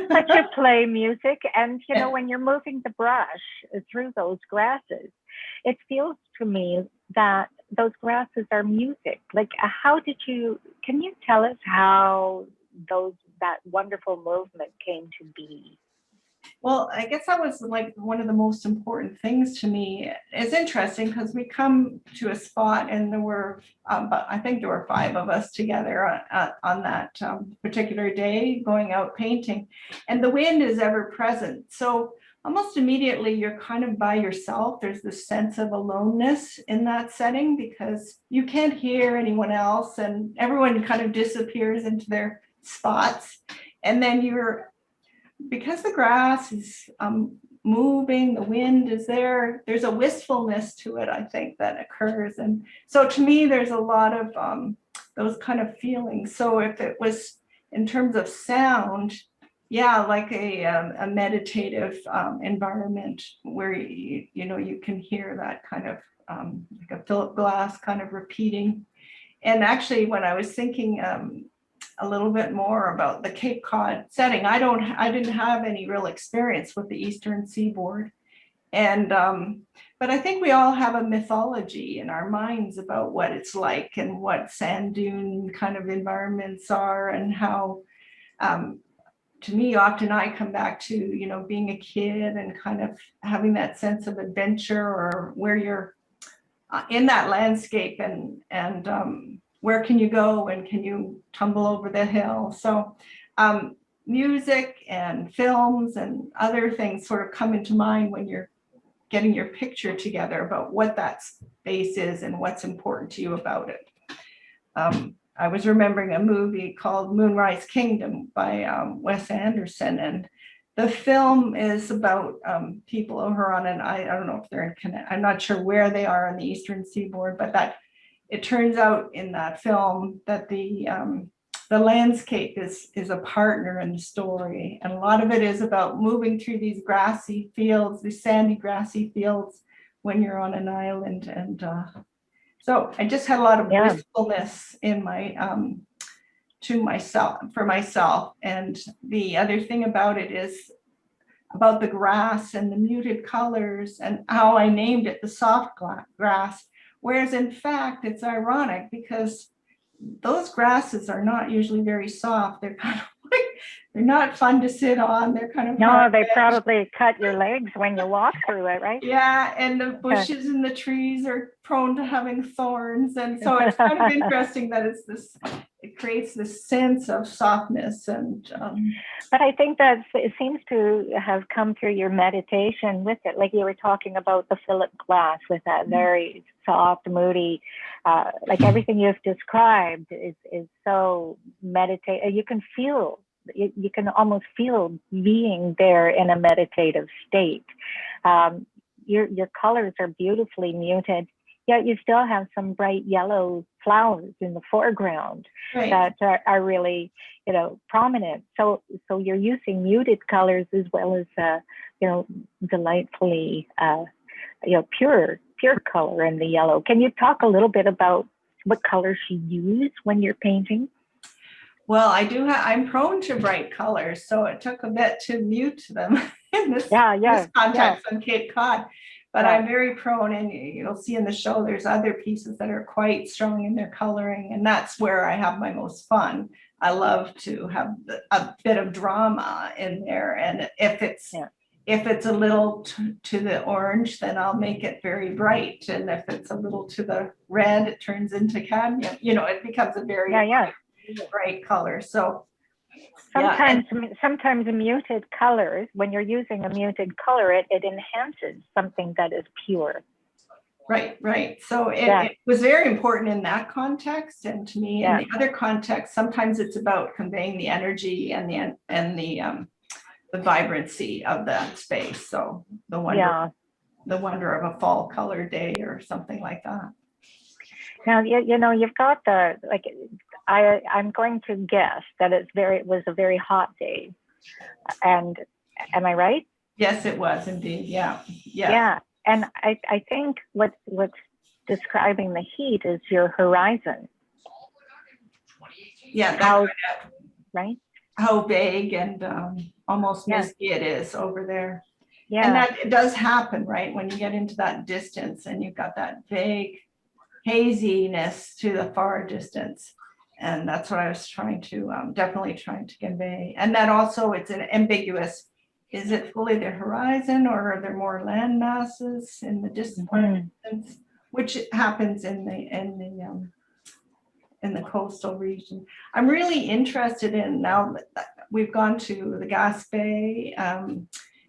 but you play music, and you know, when you're moving the brush through those grasses, it feels to me that those grasses are music. Like, can you tell us how that wonderful movement came to be? Well, I guess that was like one of the most important things to me. It's interesting because we come to a spot and there were, but I think there were 5 of us together on that particular day going out painting, and the wind is ever present. So almost immediately you're kind of by yourself. There's this sense of aloneness in that setting because you can't hear anyone else and everyone kind of disappears into their spots. And then because the grass is moving, the wind is there, there's a wistfulness to it, I think, that occurs. And so to me, there's a lot of those kind of feelings. So if it was in terms of sound, yeah, like a meditative environment where you know you can hear that kind of like a Philip Glass kind of repeating. And actually, when I was thinking a little bit more about the Cape Cod setting, I didn't have any real experience with the Eastern Seaboard, and but I think we all have a mythology in our minds about what it's like and what sand dune kind of environments are, and how to me, often I come back to, you know, being a kid and kind of having that sense of adventure, or where you're in that landscape and where can you go and can you tumble over the hill? So music and films and other things sort of come into mind when you're getting your picture together about what that space is and what's important to you about it. I was remembering a movie called Moonrise Kingdom by Wes Anderson, and the film is about people who are on I don't know if they're in I'm not sure where they are on the Eastern Seaboard, but that it turns out in that film that the landscape is a partner in the story, and a lot of it is about moving through these grassy fields, these sandy grassy fields, when you're on an island. And so I just had a lot of wistfulness in my for myself. And the other thing about it is about the grass and the muted colors and how I named it the soft grass, whereas in fact it's ironic because those grasses are not usually very soft. They're kind of They're not fun to sit on. They're kind of No, hard they edged. probably cut your legs when you walk through it, right? Yeah, and the bushes and the trees are prone to having thorns. And so it's kind of interesting that it creates this sense of softness. And But I think that it seems to have come through your meditation with it. Like you were talking about the Philip glass with that very soft, moody, like everything you've described is so meditative. You can feel, you can almost feel being there in a meditative state. Your colors are beautifully muted, yet you still have some bright yellow flowers in the foreground right. that are really, prominent. So you're using muted colors as well as, delightfully, pure color in the yellow. Can you talk a little bit about what colors you use when you're painting? Well, I'm prone to bright colors, so it took a bit to mute them in this context on Cape Cod. But I'm very prone, and you'll see in the show, there's other pieces that are quite strong in their coloring, and that's where I have my most fun. I love to have a bit of drama in there, and if it's a little to the orange, then I'll make it very bright, and if it's a little to the red, it turns into cadmium. It becomes a very bright color. So sometimes muted colors, when you're using a muted color, it enhances something that is pure. Right. So it was very important in that context, and to me, in the other context, sometimes it's about conveying the energy and the vibrancy of that space. So the wonder of a fall color day or something like that. Now, you've got I'm going to guess that it was a very hot day. And am I right? Yes, it was indeed. Yeah. And I think what's describing the heat is your horizon. Yeah. Right? How vague and almost misty it is over there. Yeah. And that it does happen, right? When you get into that distance and you've got that vague haziness to the far distance. And that's what I was definitely trying to convey. And that also it's an ambiguous, is it fully the horizon, or are there more land masses in the distance, which happens in the coastal region. I'm really interested in, now that we've gone to the Gaspé,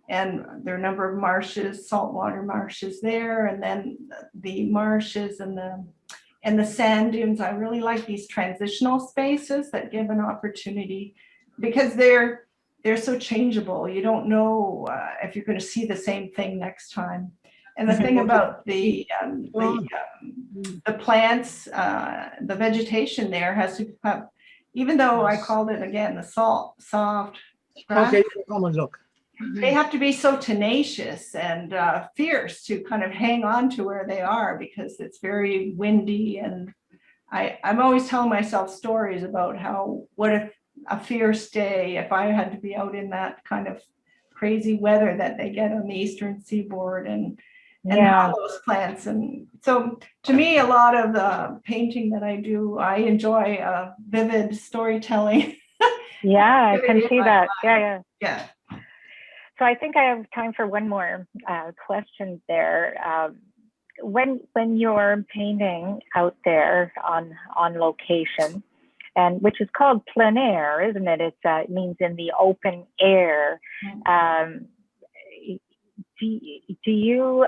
and there are a number of marshes, saltwater marshes there, and then the marshes and the sand dunes. I really like these transitional spaces that give an opportunity, because they're so changeable. You don't know if you're going to see the same thing next time. And the thing about the plants, the vegetation there has to have, even though I called it again the soft grass, come and look. they have to be so tenacious and fierce to kind of hang on to where they are, because it's very windy. And I'm always telling myself stories about what if a fierce day, if I had to be out in that kind of crazy weather that they get on the eastern seaboard, and how those plants. And so to me, a lot of the painting that I do, I enjoy vivid storytelling. Yeah, I can see that. Yeah. So I think I have time for one more question there. When you're painting out there on location, and which is called plein air, isn't it? It means in the open air. Do you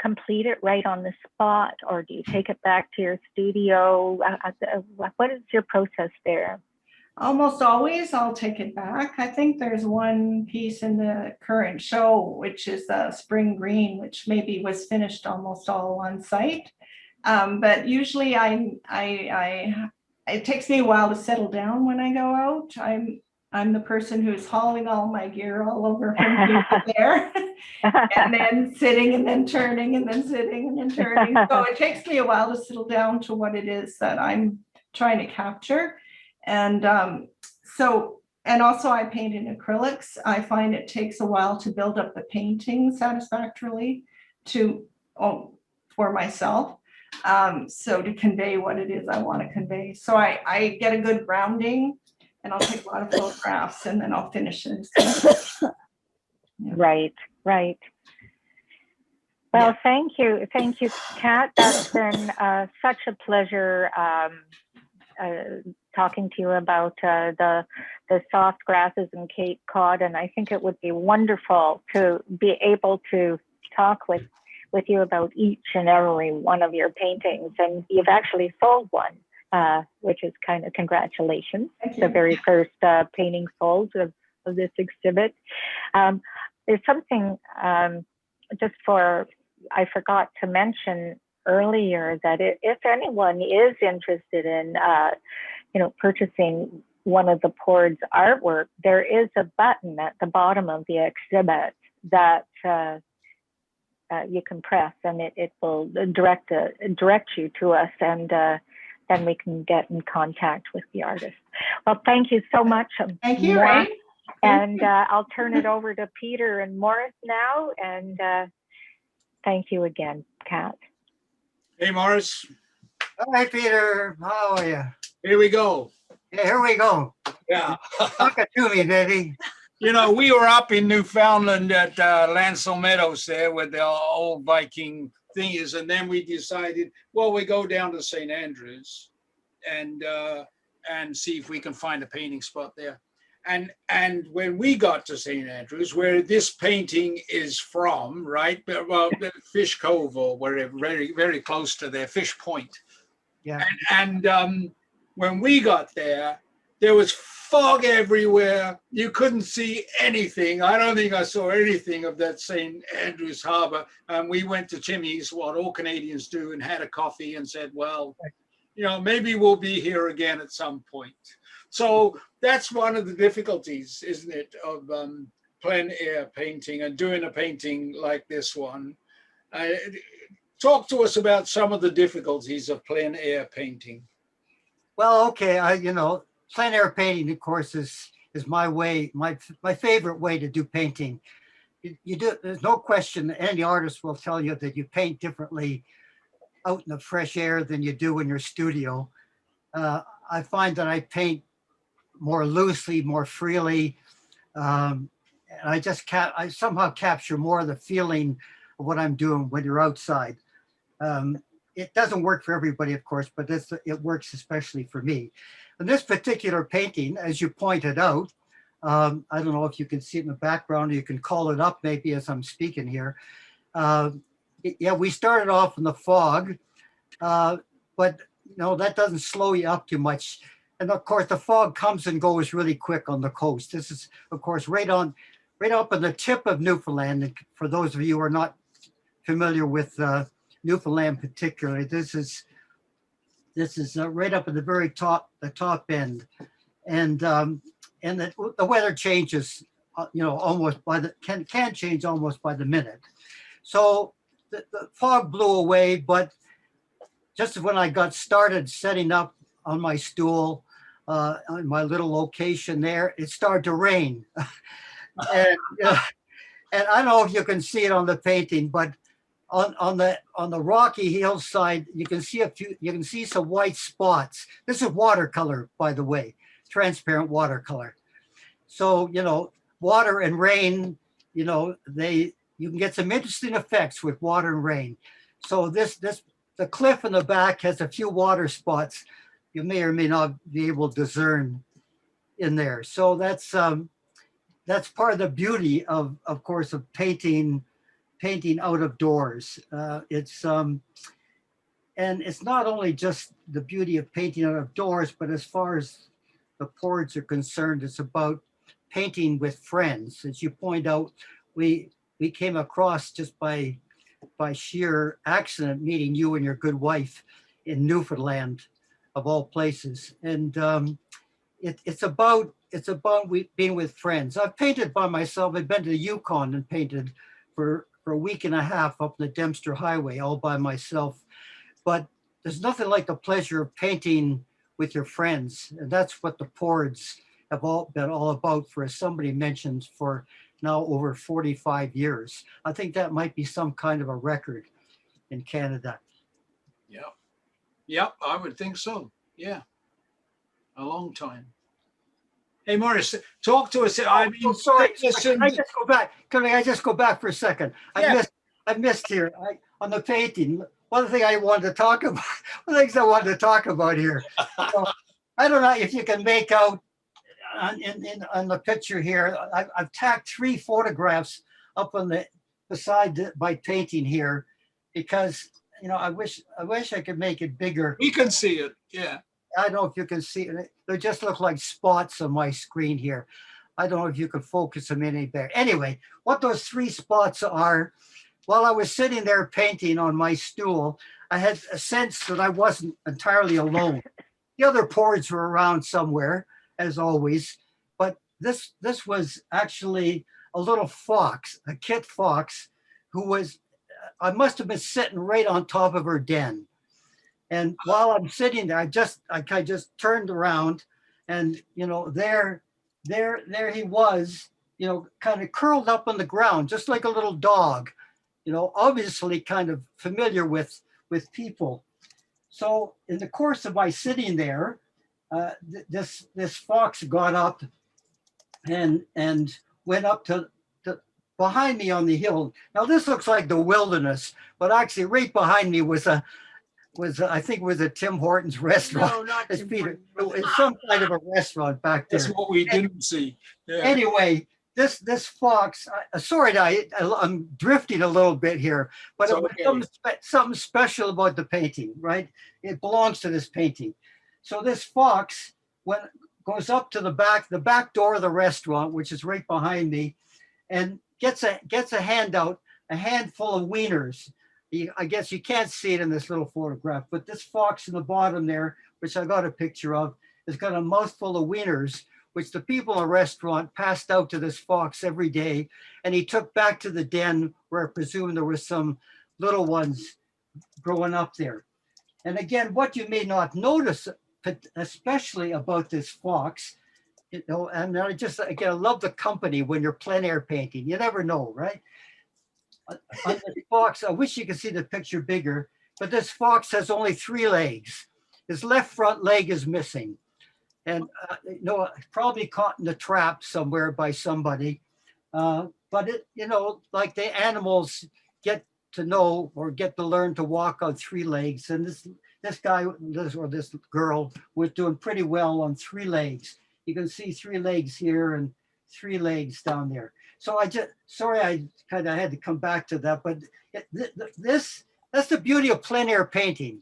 complete it right on the spot, or do you take it back to your studio? What is your process there? Almost always I'll take it back. I think there's one piece in the current show, which is Spring Green, which maybe was finished almost all on site. But usually it takes me a while to settle down when I go out. I'm the person who's hauling all my gear all over from here to there, and then sitting and then turning and then sitting and then turning. So it takes me a while to settle down to what it is that I'm trying to capture. And and also I paint in acrylics. I find it takes a while to build up the painting satisfactorily for myself. So to convey what it is I want to convey. So I get a good grounding and I'll take a lot of photographs, and then I'll finish it. Yeah. Right, right. Well, thank you, Kat. That's been such a pleasure talking to you about the soft grasses and Cape Cod, and I think it would be wonderful to be able to talk with you about each and every one of your paintings. And you've actually sold one, which is kind of congratulations. The very first painting sold of this exhibit. There's something I forgot to mention earlier, that if anyone is interested in purchasing one of the Pords artwork, there is a button at the bottom of the exhibit that you can press, and it will direct you to us, and then we can get in contact with the artist. Well, thank you so much. Thank you, Ray. And I'll turn it over to Peter and Morris now, and thank you again, Kat. Hey, Morris. Hi, Peter. How are you? Here we go. Yeah, here we go. Yeah. Talk it to me, baby. You know, we were up in Newfoundland at Lancel Meadows there with the old Viking thingies, and then we decided, well, we go down to St. Andrews and see if we can find a painting spot there. And when we got to St. Andrews, where this painting is from, right? Well, Fish Cove or wherever, very, very close to there, Fish Point. Yeah. And when we got there was fog everywhere. You couldn't see anything. I don't think I saw anything of that St. Andrews Harbor. We went to Timmy's, what all Canadians do, and had a coffee and said, well, maybe we'll be here again at some point. So that's one of the difficulties, isn't it, of plein air painting and doing a painting like this one. Talk to us about some of the difficulties of plein air painting. Well, okay, plein air painting, of course, is my way, my favorite way to do painting. You do. There's no question. Any artist will tell you that you paint differently out in the fresh air than you do in your studio. I find that I paint more loosely, more freely. And I somehow capture more of the feeling of what I'm doing when you're outside. It doesn't work for everybody, of course, but it works especially for me. In this particular painting, as you pointed out, I don't know if you can see it in the background, or you can call it up maybe as I'm speaking here. We started off in the fog, but that doesn't slow you up too much. And of course, the fog comes and goes really quick on the coast. This is, of course, right up on the tip of Newfoundland. And for those of you who are not familiar with Newfoundland particularly, this is right up at the very top end, and the weather changes, almost can change almost by the minute. So the fog blew away, but just when I got started setting up on my stool, on my little location there, it started to rain. And I don't know if you can see it on the painting, but on the rocky hillside, you can see some white spots. This is watercolor, by the way, transparent watercolor. So, water and rain, you can get some interesting effects with water and rain. So the cliff in the back has a few water spots you may or may not be able to discern in there. So that's part of the beauty of course, of painting out of doors. And it's not only just the beauty of painting out of doors, but as far as the Pords are concerned, it's about painting with friends. As you point out, we came across just by sheer accident meeting you and your good wife in Newfoundland, of all places. And it's about being with friends. I've painted by myself. I've been to the Yukon and painted for a week and a half up the Dempster Highway all by myself. But there's nothing like the pleasure of painting with your friends. And that's what the Pords have all been all about, for, as somebody mentioned, for now over 45 years. I think that might be some kind of a record in Canada. Yep, I would think so. Yeah, a long time. Hey, Morris, talk to us. I mean, Oh, sorry. listen, I just go back. Can I just go back for a second? Yeah. I missed here on the painting. One thing I wanted to talk about. One of the things I wanted to talk about here. So, I don't know if you can make out on the picture here. I've tacked 3 photographs up on the beside my painting here, because I wish I could make it bigger. we can see it. Yeah. I don't know if you can see it. They just look like spots on my screen here. I don't know if you could focus them any better. Anyway, what those 3 spots are, while I was sitting there painting on my stool, I had a sense that I wasn't entirely alone. The other Pords were around somewhere, as always, but this was actually a little fox, a kit fox, who was, I must have been sitting right on top of her den. And while I'm sitting there, I just turned around, and there he was, kind of curled up on the ground, just like a little dog, obviously kind of familiar with people. So in the course of my sitting there, this fox got up and went up to behind me on the hill. Now this looks like the wilderness, but actually right behind me was I think it was a Tim Hortons restaurant. No, not It's Tim Peter. Hortons. It's some kind of a restaurant back there. That's what we didn't see. Yeah. Anyway, this fox. Sorry, I'm drifting a little bit here, but It's it was okay. something special about the painting, right? It belongs to this painting. So this fox goes up to the back door of the restaurant, which is right behind me, and gets a handout, a handful of wieners. I guess you can't see it in this little photograph, but this fox in the bottom there, which I got a picture of, has got a mouthful of wieners, which the people in the restaurant passed out to this fox every day. And he took back to the den, where I presume there was some little ones growing up there. And again, what you may not notice, especially about this fox, and I love the company when you're plein air painting. You never know, right? On this fox, I wish you could see the picture bigger, but this fox has only 3 legs. His left front leg is missing. And probably caught in a trap somewhere by somebody. But like the animals get to know or get to learn to walk on 3 legs. And this guy, this girl was doing pretty well on 3 legs. You can see 3 legs here and 3 legs down there. So I kind of had to come back to that, but that's the beauty of plein air painting.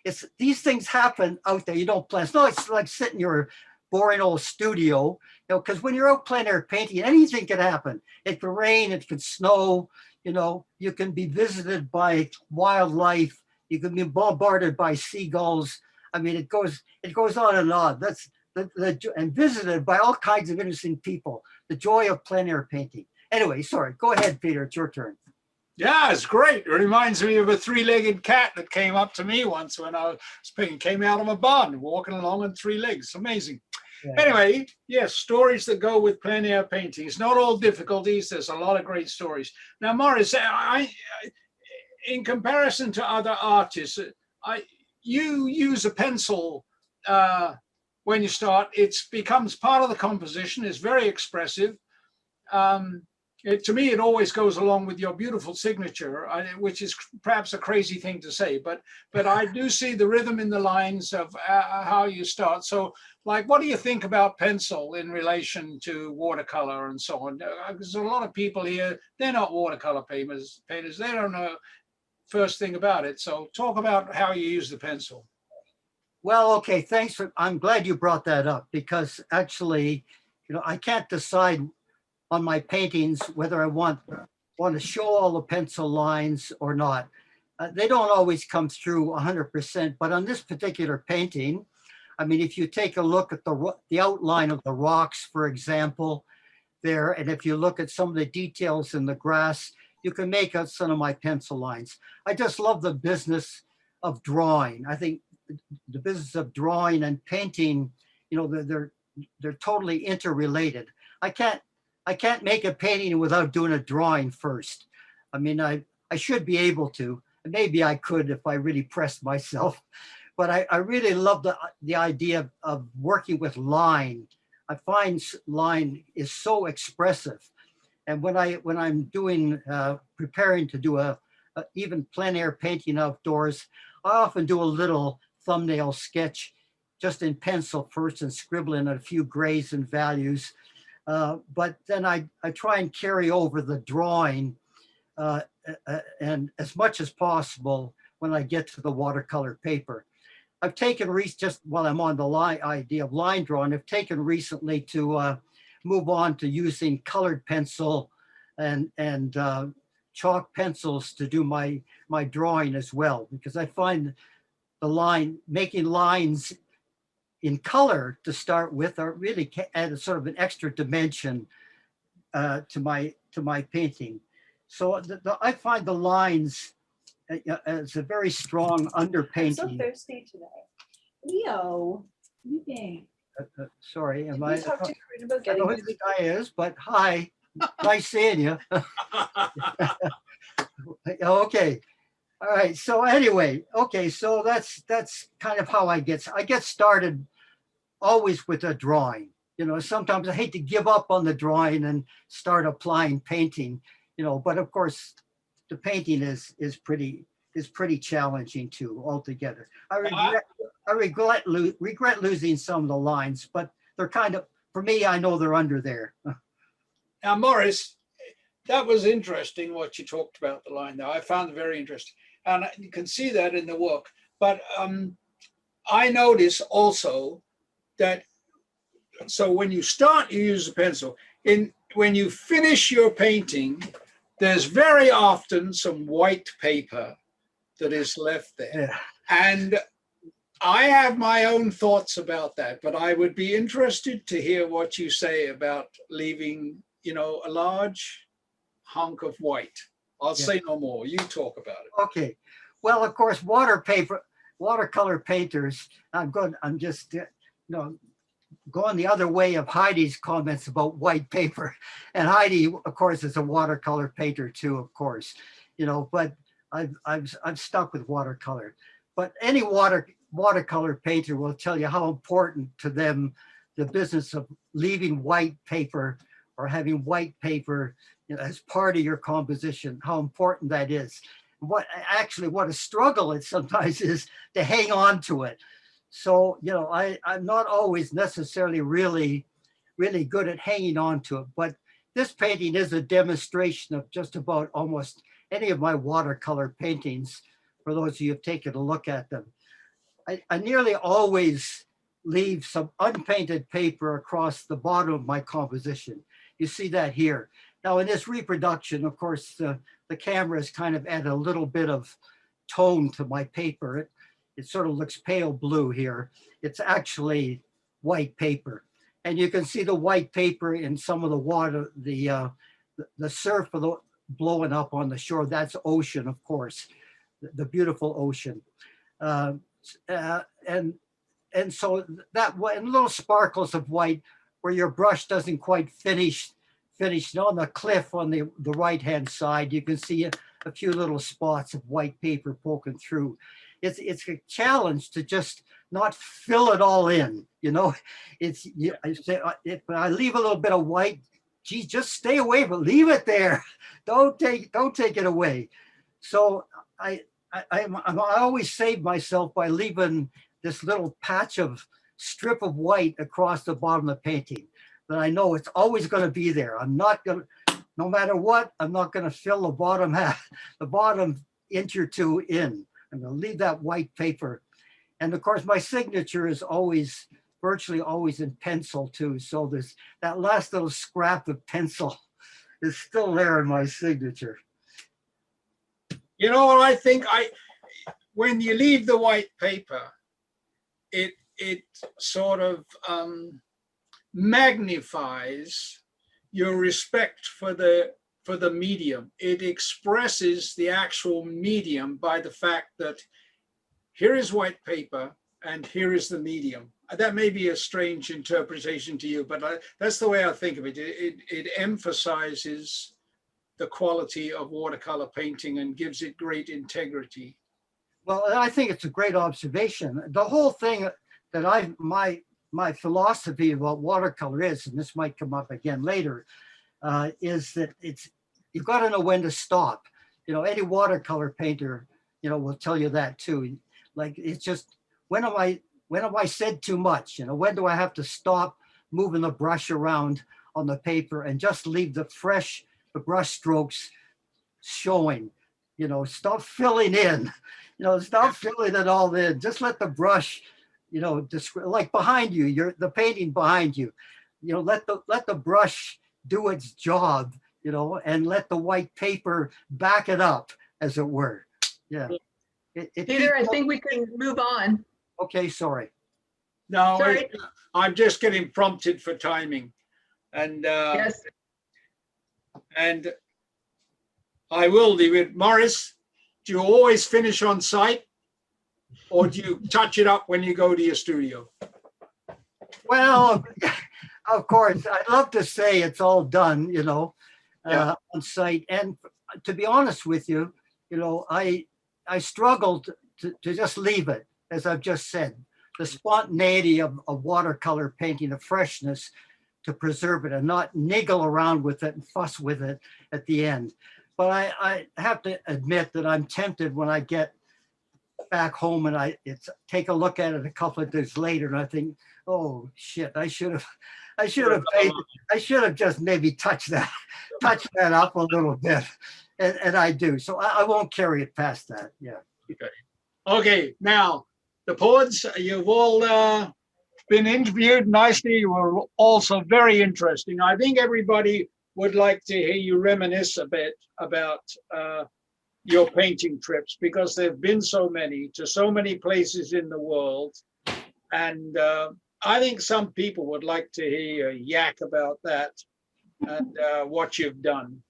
It's these things happen out there. You don't plan. It's not like sitting in your boring old studio, because when you're out plein air painting, anything can happen. It can rain, it can snow, you can be visited by wildlife, you can be bombarded by seagulls. I mean, it goes on and on. That's and visited by all kinds of interesting people. The joy of plein air painting. Anyway, sorry. Go ahead, Peter. It's your turn. Yeah, it's great. It reminds me of a 3-legged cat that came up to me once when I was painting. Came out of a barn, walking along on 3 legs. Amazing. Yeah. Anyway, yes, stories that go with plein air paintings. Not all difficulties. There's a lot of great stories. Now, Morris, in comparison to other artists, you use a pencil when you start. It becomes part of the composition. It's very expressive. To me, it always goes along with your beautiful signature, which is perhaps a crazy thing to say, but I do see the rhythm in the lines of how you start. So, like, what do you think about pencil in relation to watercolor and so on? There's a lot of people here, they're not watercolor painters. They don't know first thing about it. So talk about how you use the pencil. Well, okay, thanks. I'm glad you brought that up, because actually, I can't decide on my paintings whether I want to show all the pencil lines or not. They don't always come through 100%, but on this particular painting, I mean, if you take a look at the outline of the rocks, for example, there, and if you look at some of the details in the grass, you can make out some of my pencil lines. I just love the business of drawing. I think the business of drawing and painting, they're totally interrelated. I can't make a painting without doing a drawing first. I mean, I should be able to, and maybe I could if I really pressed myself, but I really love the idea of working with line. I find line is so expressive. And when I'm doing, preparing to do a even plein air painting outdoors, I often do a little thumbnail sketch just in pencil first and scribble in a few grays and values. But then I try and carry over the drawing and as much as possible when I get to the watercolor paper. I've taken, just while I'm on the idea of line drawing, I've taken recently to move on to using colored pencil and chalk pencils to do my drawing as well, because I find making lines in color to start with are really add a sort of an extra dimension to my painting. So I find the lines as a very strong underpainting. I'm so thirsty today. Leo, you game. Sorry, Did we talk to Corinne about I getting know who the guy is, but hi, nice seeing you. Okay, all right. So anyway, okay, so that's kind of how I get started. Always with a drawing. You know, sometimes I hate to give up on the drawing and start applying painting. You know, but of course, the painting is pretty challenging too altogether. I regret losing some of the lines, but they're kind of, for me, I know they're under there. Now, Morris, that was interesting what you talked about the line there. I found it very interesting. And you can see that in the work. But I notice also that, so when you start, you use a pencil. When you finish your painting, there's very often some white paper that is left there. Yeah. And I have my own thoughts about that, but I would be interested to hear what you say about leaving, you know, a large hunk of white. I'll say no more. You talk about it. Okay. Well, of course, watercolor painters, I'm just, you know, going the other way of Heidi's comments about white paper. And Heidi, of course, is a watercolor painter too, of course, you know, but I've stuck with watercolor. But any watercolor painter will tell you how important to them the business of leaving white paper or having white paper, you know, as part of your composition, how important that is. What a struggle it sometimes is to hang on to it. So, you know, I'm not always necessarily really good at hanging on to it, but this painting is a demonstration of just about almost any of my watercolor paintings, for those of you who've taken a look at them. I nearly always leave some unpainted paper across the bottom of my composition. You see that here. Now in this reproduction, of course, the camera has kind of added a little bit of tone to my paper. It sort of looks pale blue here. It's actually white paper. And you can see the white paper in some of the water, the surf blowing up on the shore. That's ocean, of course, the beautiful ocean. And so that and little sparkles of white where your brush doesn't quite finish. On the cliff on the right-hand side, you can see a few little spots of white paper poking through. It's a challenge to just not fill it all in, you know. I leave a little bit of white. Geez, just stay away, but leave it there. Don't take it away. So I always save myself by leaving this little strip of white across the bottom of the painting. That I know it's always going to be there. I'm not going to, no matter what, I'm not going to fill the bottom inch or two in. I'm going to leave that white paper. And of course, my signature is virtually always in pencil too. So there's that last little scrap of pencil is still there in my signature. You know what I think? When you leave the white paper, it sort of magnifies your respect for the medium. It expresses the actual medium by the fact that here is white paper and here is the medium. That may be a strange interpretation to you, but that's the way I think of it. It emphasizes the quality of watercolor painting and gives it great integrity. Well, I think it's a great observation. The whole thing that my philosophy about watercolor is, and this might come up again later, is that you've got to know when to stop. Any watercolor painter, will tell you that too. Like, it's just, when have I said too much? When do I have to stop moving the brush around on the paper and just leave the brush strokes showing? Stop filling in, stop filling it all in. Just let the brush, like behind you, the painting behind you, let the brush do its job, and let the white paper back it up, as it were. Yeah. Peter, I think we can move on. Okay, sorry. No, Sorry. I'm just getting prompted for timing. And Yes. and I will leave it. Morris, do you always finish on site, or do you touch it up when you go to your studio? Well, of course, I'd love to say it's all done, on site. And to be honest with you, I struggled to just leave it, as I've just said, the spontaneity of watercolor painting, the freshness, to preserve it and not niggle around with it and fuss with it at the end. But I have to admit that I'm tempted when I get back home and take a look at it a couple of days later, and I think, oh shit, I should have just maybe touched that up a little bit, and I do. So I won't carry it past that. Yeah. Okay. Now, the Pords, you've all been interviewed nicely. You were also very interesting. I think everybody would like to hear you reminisce a bit about your painting trips, because there have been so many, to so many places in the world. And I think some people would like to hear you yak about that and what you've done.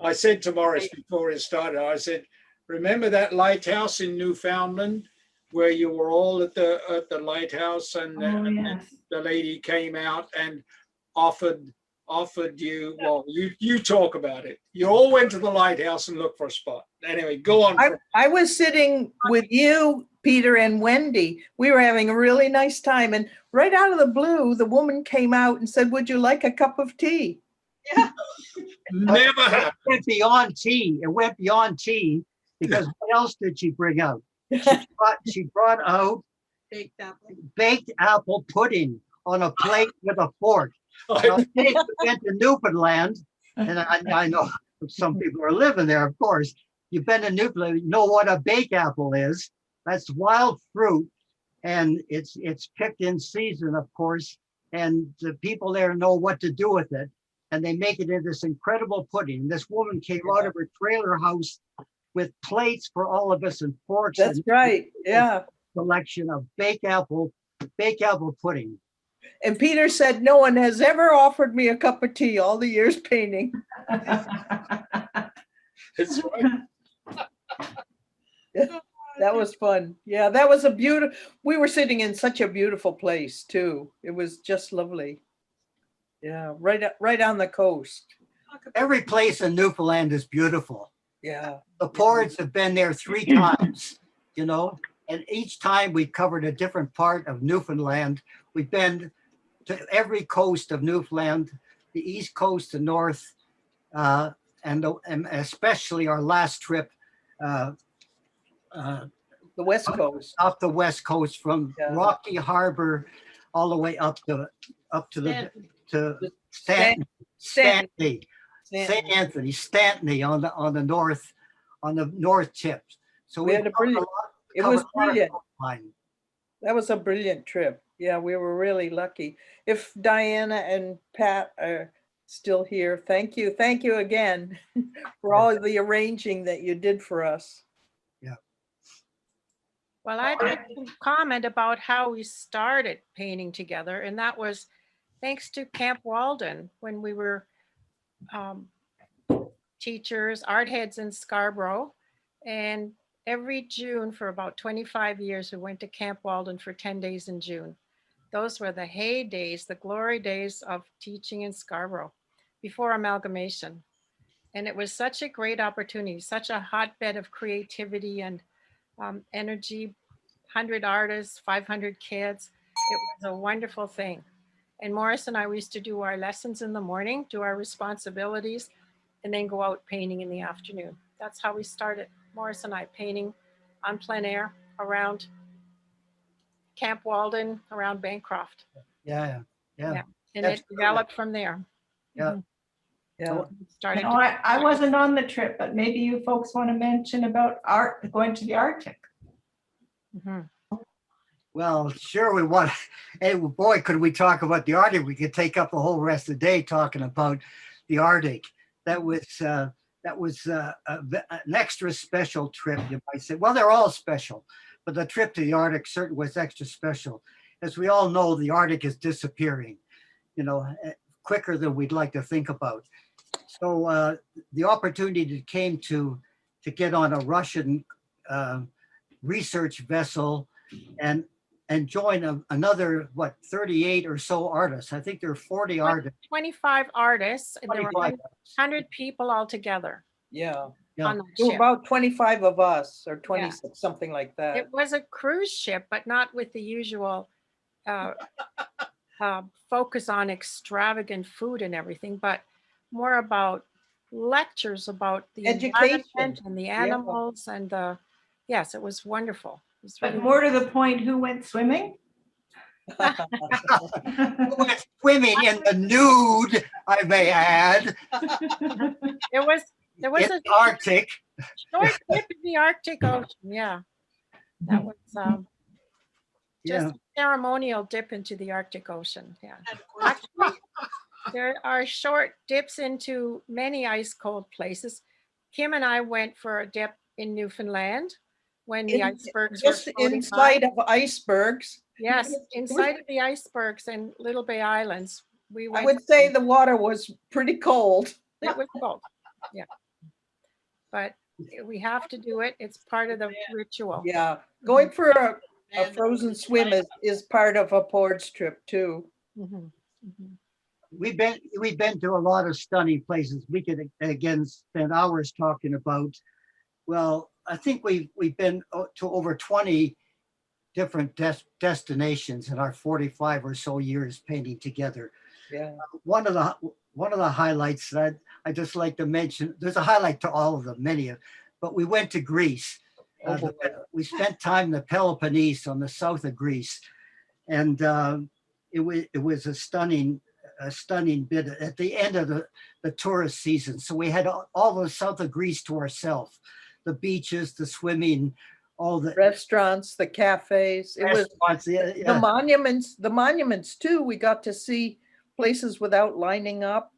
I said to Morris before it started, I said, remember that lighthouse in Newfoundland where you were all at the lighthouse, and, and the lady came out and offered you, well, you talk about it. You all went to the lighthouse and looked for a spot. Anyway, go on. I was sitting with you, Peter, and Wendy. We were having a really nice time. And right out of the blue, the woman came out and said, would you like a cup of tea? Yeah. Never It happened. went beyond tea. It went beyond tea, because what else did she bring out? She brought out baked apple pudding on a plate with a fork. Now, we went to Newfoundland, and I know some people are living there, of course. You've been to Newfoundland, you know what a baked apple is. That's wild fruit, and it's picked in season, of course, and the people there know what to do with it, and they make it into this incredible pudding. This woman came out of her trailer house with plates for all of us and forks. That's right. Yeah. Selection of baked apple pudding. And Peter said, no one has ever offered me a cup of tea all the years painting. It's right. That was fun. Yeah, that was we were sitting in such a beautiful place too. It was just lovely. Yeah, right on the coast. Every place in Newfoundland is beautiful. Yeah. The Pords have been there 3 times, and each time we covered a different part of Newfoundland. We've been to every coast of Newfoundland, the east coast, the north, and especially our last trip, The West Coast. up the west coast from Rocky Harbor all the way up to Stanley, St. Anthony, Stanley on the north tip. So we had a brilliant. It was brilliant. That was a brilliant trip. Yeah, we were really lucky. If Diana and Pat are still here, thank you again for all the arranging that you did for us. Yeah. Well, I'd like to comment about how we started painting together, and that was thanks to Camp Walden, when we were teachers, art heads in Scarborough. And every June for about 25 years, we went to Camp Walden for 10 days in June. Those were the heydays, the glory days of teaching in Scarborough before amalgamation. And it was such a great opportunity, such a hotbed of creativity and energy. 100 artists, 500 kids. It was a wonderful thing. And Morris and I, we used to do our lessons in the morning, do our responsibilities, and then go out painting in the afternoon. That's how we started, Morris and I, painting on plein air around Camp Walden, around Bancroft. Yeah, yeah, And That's it developed from there. yeah. Mhm. Yeah. Started No, I wasn't on the trip, but maybe you folks want to mention about going to the Arctic. Mhm. Well, sure we want. Hey, boy, could we talk about the Arctic? We could take up the whole rest of the day talking about the Arctic. That was an extra special trip, you might say. Well, they're all special, but the trip to the Arctic certainly was extra special. As we all know, the Arctic is disappearing, quicker than we'd like to think about. So the opportunity came to get on a Russian research vessel and join another 38 or so artists. I think there are 40 artists. 25 artists, and there were 25 100 people altogether Yeah. Yeah. on that There were ship. about 25 of us or 26, something like that. It was a cruise ship, but not with the usual uh, focus on extravagant food and everything, but more about lectures about the Education. environment and the animals and yes, it was wonderful. It was But really more to the point, who went swimming? Who went swimming in the nude, I may add, there was in a the Arctic. short trip in the Arctic Ocean. Yeah, that was just Yeah. a ceremonial dip into the Arctic Ocean. Yeah, actually, there are short dips into many ice cold places. Kim and I went for a dip in Newfoundland when the icebergs were Just floating inside by. of icebergs. Yes, inside of the icebergs and Little Bay Islands. We I went. would say the water was pretty cold. It was cold. Yeah, but we have to do it. It's part of the ritual. Yeah. Going for a frozen swim is part of a Pords trip too. Mhm, mhm. We've been to a lot of stunning places. We could again spend hours talking about. Well, I think we've been to over 20 different destinations in our 45 or so years painting together. Yeah. One of the highlights that I just like to mention. There's a highlight to all of them, many of, but we went to Greece. We spent time in the Peloponnese on the south of Greece, and it was a stunning bit at the end of the tourist season. So we had all the south of Greece to ourselves, the beaches, the swimming, all the Restaurants, the cafes. It was yeah. the monuments too. We got to see places without lining up.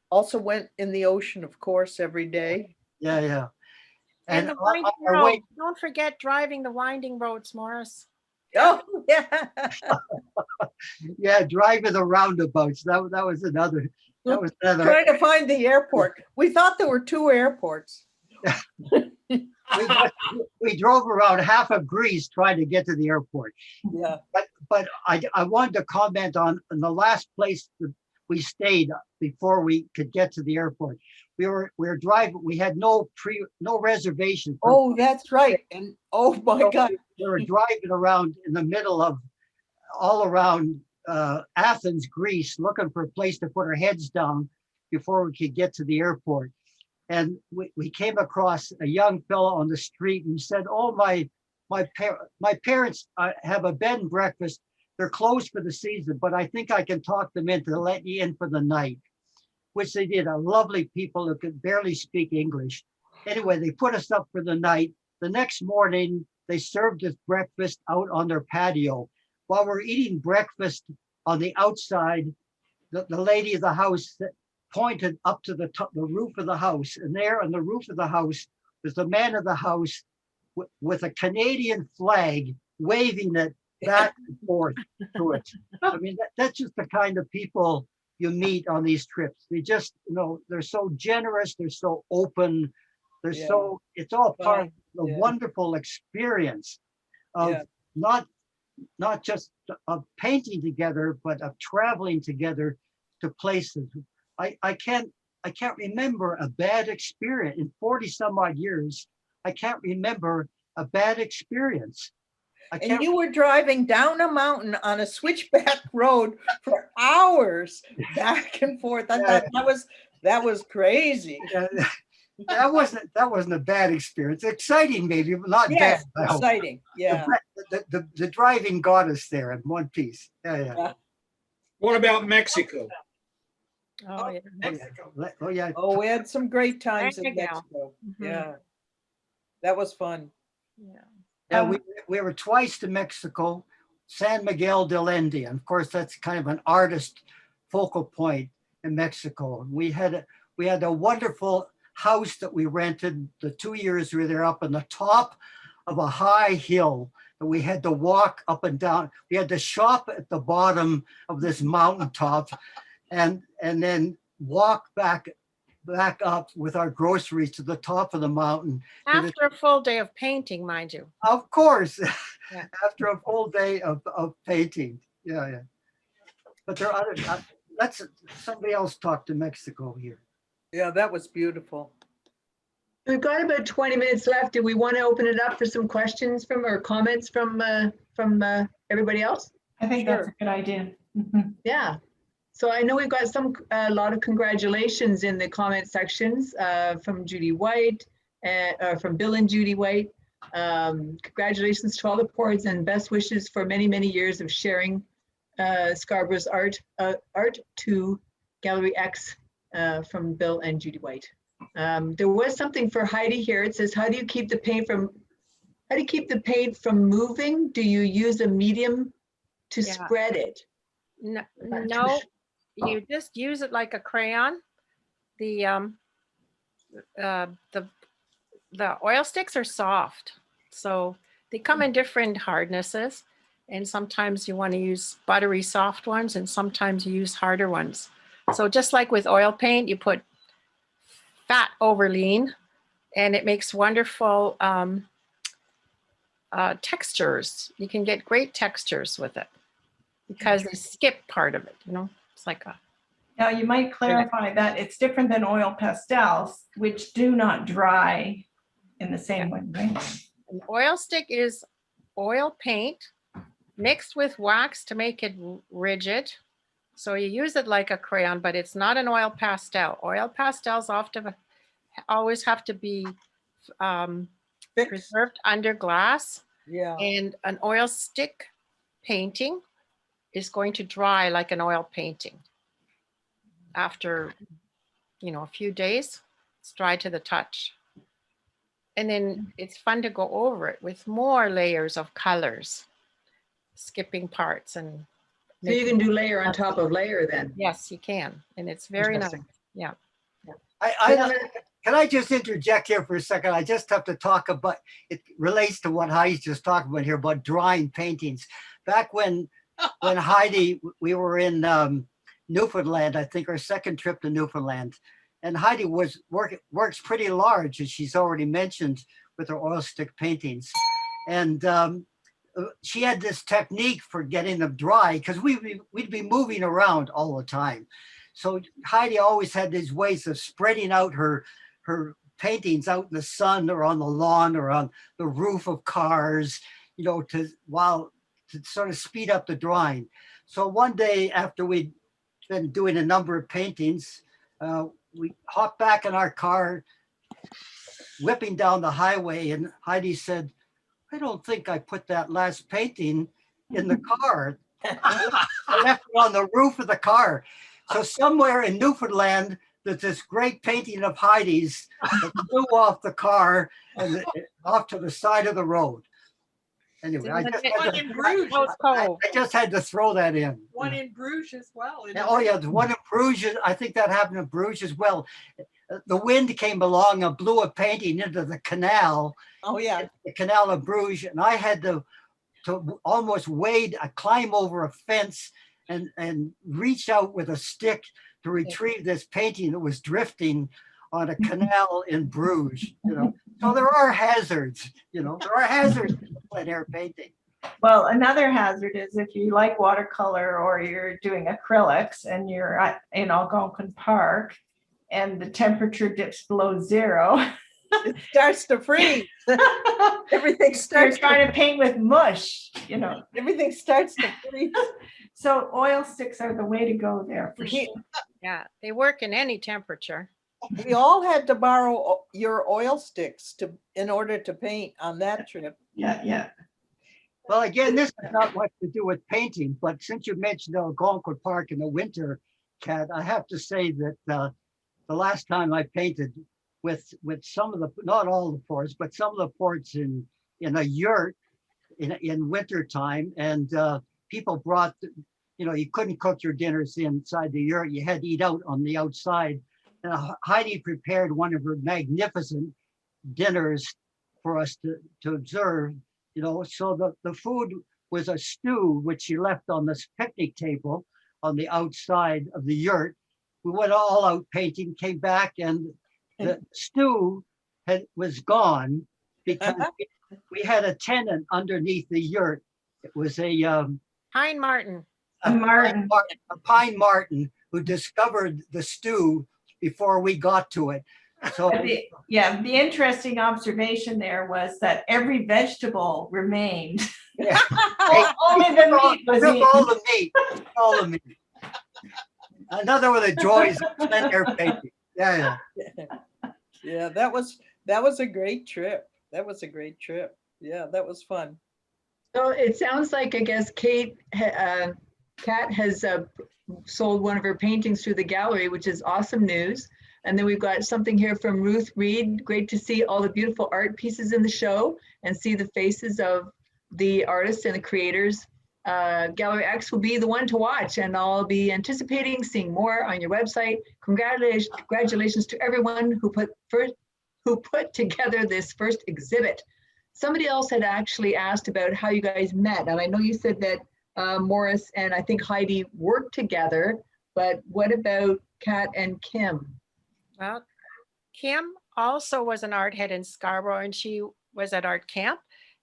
Also went in the ocean, of course, every day. Yeah. And the on winding our road. way, Don't forget driving the winding roads, Morris. Oh, yeah. yeah, driving the roundabouts. That was another. That was another. Trying to find the airport. We thought there were two airports. We drove around half of Greece trying to get to the airport. Yeah. But I wanted to comment on the last place that we stayed before we could get to the airport. We were driving. We had no reservation. Oh, that's right. And oh my God. We were driving around in the middle of all around Athens, Greece, looking for a place to put our heads down before we could get to the airport. And we came across a young fellow on the street and said, "Oh, my parents have a bed and breakfast. They're closed for the season, but I think I can talk them into letting you in for the night," which they did. A lovely people who could barely speak English. Anyway, they put us up for the night. The next morning, they served us breakfast out on their patio. While we're eating breakfast on the outside, the lady of the house pointed up to the roof of the house, and there on the roof of the house was the man of the house with a Canadian flag waving it back and forth to it. I mean, that's just the kind of people you meet on these trips. They just, they're so generous, they're so open, it's all part of the wonderful experience of not just of painting together, but of traveling together to places. I can't remember a bad experience in 40 some odd years. I can't remember a bad experience. I And can't, you were driving down a mountain on a switchback road for hours back and forth. I thought that was crazy. that wasn't a bad experience. Exciting maybe, but not Yes, bad. I hope. exciting. Yeah. The driving got us there in one piece. Yeah. What about Mexico? Oh, yeah. Oh yeah. Oh, we had some great times in San Miguel. Mexico. Mhm. Yeah. That was fun. Yeah. Yeah, we were twice to Mexico, San Miguel del Allende. And of course, that's kind of an artist focal point in Mexico. We had a wonderful house that we rented the 2 years we were there up on the top of a high hill that we had to walk up and down. We had to shop at the bottom of this mountaintop and then walk back up with our groceries to the top of the mountain. After a full day of painting, mind you. Of course, Yeah. after a full day of painting. Yeah. But there are other, let's somebody else talk to Mexico here. Yeah, that was beautiful. We've got about 20 minutes left. Do we want to open it up for some questions or comments from everybody else? I think that's a good idea. Mhm. Yeah. So I know we've got a lot of congratulations in the comment sections from Judy White, from Bill and Judy White. Congratulations to all the Pords and best wishes for many, many years of sharing Scarborough's art to Gallery X from Bill and Judy White. There was something for Heidi here. It says, how do you keep the paint from moving? Do you use a medium to Yeah. spread it? No, you just use it like a crayon. The oil sticks are soft, so they come in different hardnesses, and sometimes you want to use buttery soft ones, and sometimes you use harder ones. So just like with oil paint, you put fat over lean, and it makes wonderful textures. You can get great textures with it because they skip part of it, It's like a... Now, you might clarify that it's different than oil pastels, which do not dry in the same way, right? An oil stick is oil paint mixed with wax to make it rigid. So you use it like a crayon, but it's not an oil pastel. Oil pastels always have to be preserved under glass. Yeah. And an oil stick painting is going to dry like an oil painting. After, a few days, it's dry to the touch. And then it's fun to go over it with more layers of colors, skipping parts. And so you can do layer on top of layer then? Yes, you can. And it's very nice. Yeah. Can I just interject here for a second? I just have to talk about, it relates to what Heidi's just talking about here about drawing paintings. Back when Heidi, we were in Newfoundland, I think our second trip to Newfoundland, and Heidi works pretty large, as she's already mentioned, with her oil stick paintings. And she had this technique for getting them dry because we'd be moving around all the time. So Heidi always had these ways of spreading out her paintings out in the sun or on the lawn or on the roof of cars, to sort of speed up the drying. So one day after we'd been doing a number of paintings, we hopped back in our car, whipping down the highway, and Heidi said, I don't think I put that last painting in the car. I left it on the roof of the car. So somewhere in Newfoundland, there's this great painting of Heidi's that flew off the car and off to the side of the road. Anyway, I just had to throw that in. One in Bruges as well. Oh yeah, the one in Bruges. I think that happened in Bruges as well. The wind came along and blew a painting into the canal. Oh yeah, the canal of Bruges, and I had to almost climb over a fence and reach out with a stick to retrieve this painting that was drifting on a canal in Bruges. So there are hazards. There are hazards in plein air painting. Well, another hazard is if you like watercolor or you're doing acrylics and you're in Algonquin Park and the temperature dips below zero. It starts to freeze. Everything You're starts, trying to paint with mush, you know. everything starts to freeze. So oil sticks are the way to go there for He- sure. Yeah, they work in any temperature. We all had to borrow your oil sticks in order to paint on that trip. Yeah, yeah. Well, again, this has not much to do with painting, but since you mentioned Algonquin Park in the winter, Kat, I have to say that the last time I painted with some of the, not all the ports, but some of the ports in a yurt in winter time, and people brought, you couldn't cook your dinners inside the yurt. You had to eat out on the outside. And Heidi prepared one of her magnificent dinners for us to observe. So the food was a stew, which she left on this picnic table on the outside of the yurt. We went all out painting, came back, and the stew was gone because we had a tenant underneath the yurt. It was a Pine Martin. Martin. pine martin who discovered the stew before we got to it. So But the interesting observation there was that every vegetable remained. yeah. Only the meat was Took all eaten. the meat, all the meat. Another one of the joys of plein air painting. Yeah. Yeah, that was a great trip. That was a great trip. Yeah, that was fun. So it sounds like, I guess, Kat has sold one of her paintings through the gallery, which is awesome news. And then we've got something here from Ruth Reed. Great to see all the beautiful art pieces in the show and see the faces of the artists and the creators. Gallery X will be the one to watch, and I'll be anticipating seeing more on your website. Congratulations to everyone who put together this first exhibit. Somebody else had actually asked about how you guys met, and I know you said that Morris and I think Heidi worked together, but what about Kat and Kim? Well, Kim also was an art head in Scarborough, and she was at art camp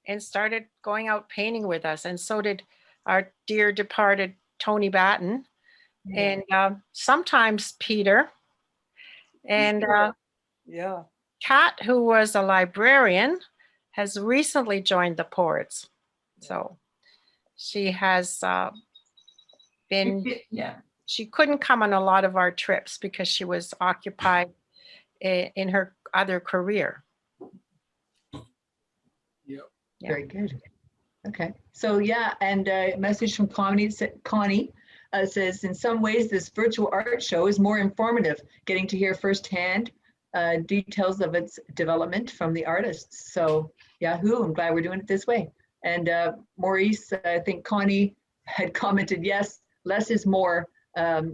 and started going out painting with us. And so did our dear departed Tony Batten, and sometimes Peter. And Yeah. Kat, who was a librarian, has recently joined the Pords. So she has been, she couldn't come on a lot of our trips because she was occupied in her other career. Yep. Yeah. Very good. Okay. So yeah, and a message from Connie says, in some ways, this virtual art show is more informative, getting to hear firsthand details of its development from the artists. So yahoo, I'm glad we're doing it this way. And Maurice, I think Connie had commented, yes, less is more.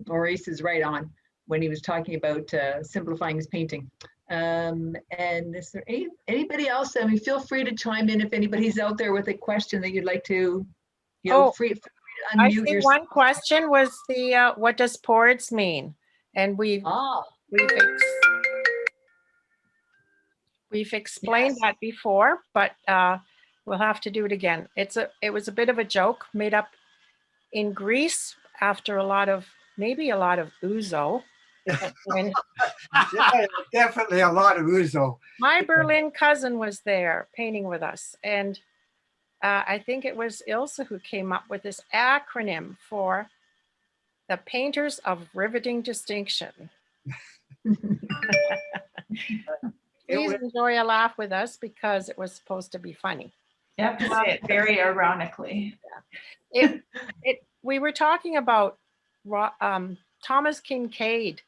Maurice is right on when he was talking about simplifying his painting. And is there anybody else? I mean, feel free to chime in if anybody's out there with a question that you'd like to, free to unmute I think yourself. one question was the what does Pords mean? And we've explained that before, but we'll have to do it again. It was a bit of a joke made up in Greece after maybe a lot of ouzo. When Yeah, definitely a lot of ouzo. my Berlin cousin was there painting with us, and I think it was Ilse who came up with this acronym for the painters of riveting distinction. Please enjoy a laugh with us because it was supposed to be funny. You have to say it very ironically. We were talking about Thomas Kincaid,